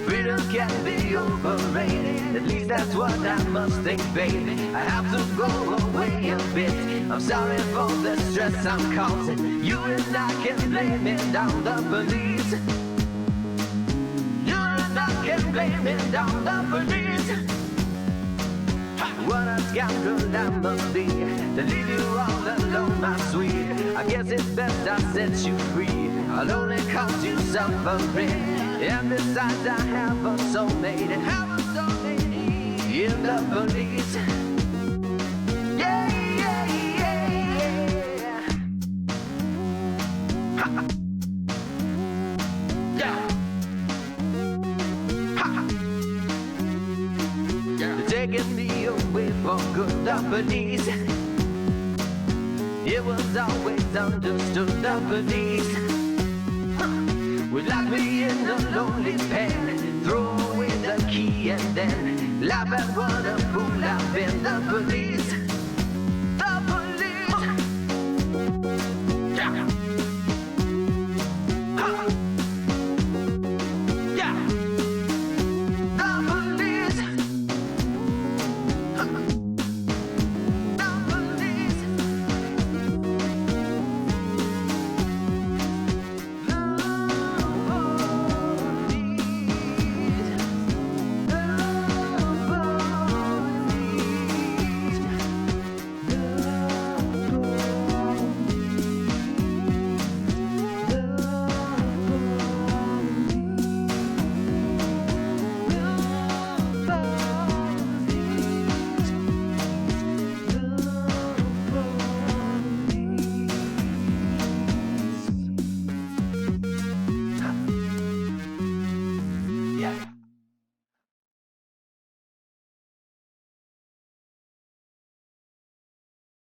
Freedom can be overrated, at least that's what I must think, baby. I have to go away a bit. I'm sorry for the stress I'm causing. You and I can blame it on the police. You and I can blame it on the police. What a scoundrel I must be to leave you all alone, my sweet. I guess it's best I set you free. I'll only cause you suffering. And besides, I have a soulmate. In the police. Yeah. They're taking me away for good, the police. It was always understood, the police would lock me in a lonely pen, throw away the key and then laugh at what a fool I've been, the police.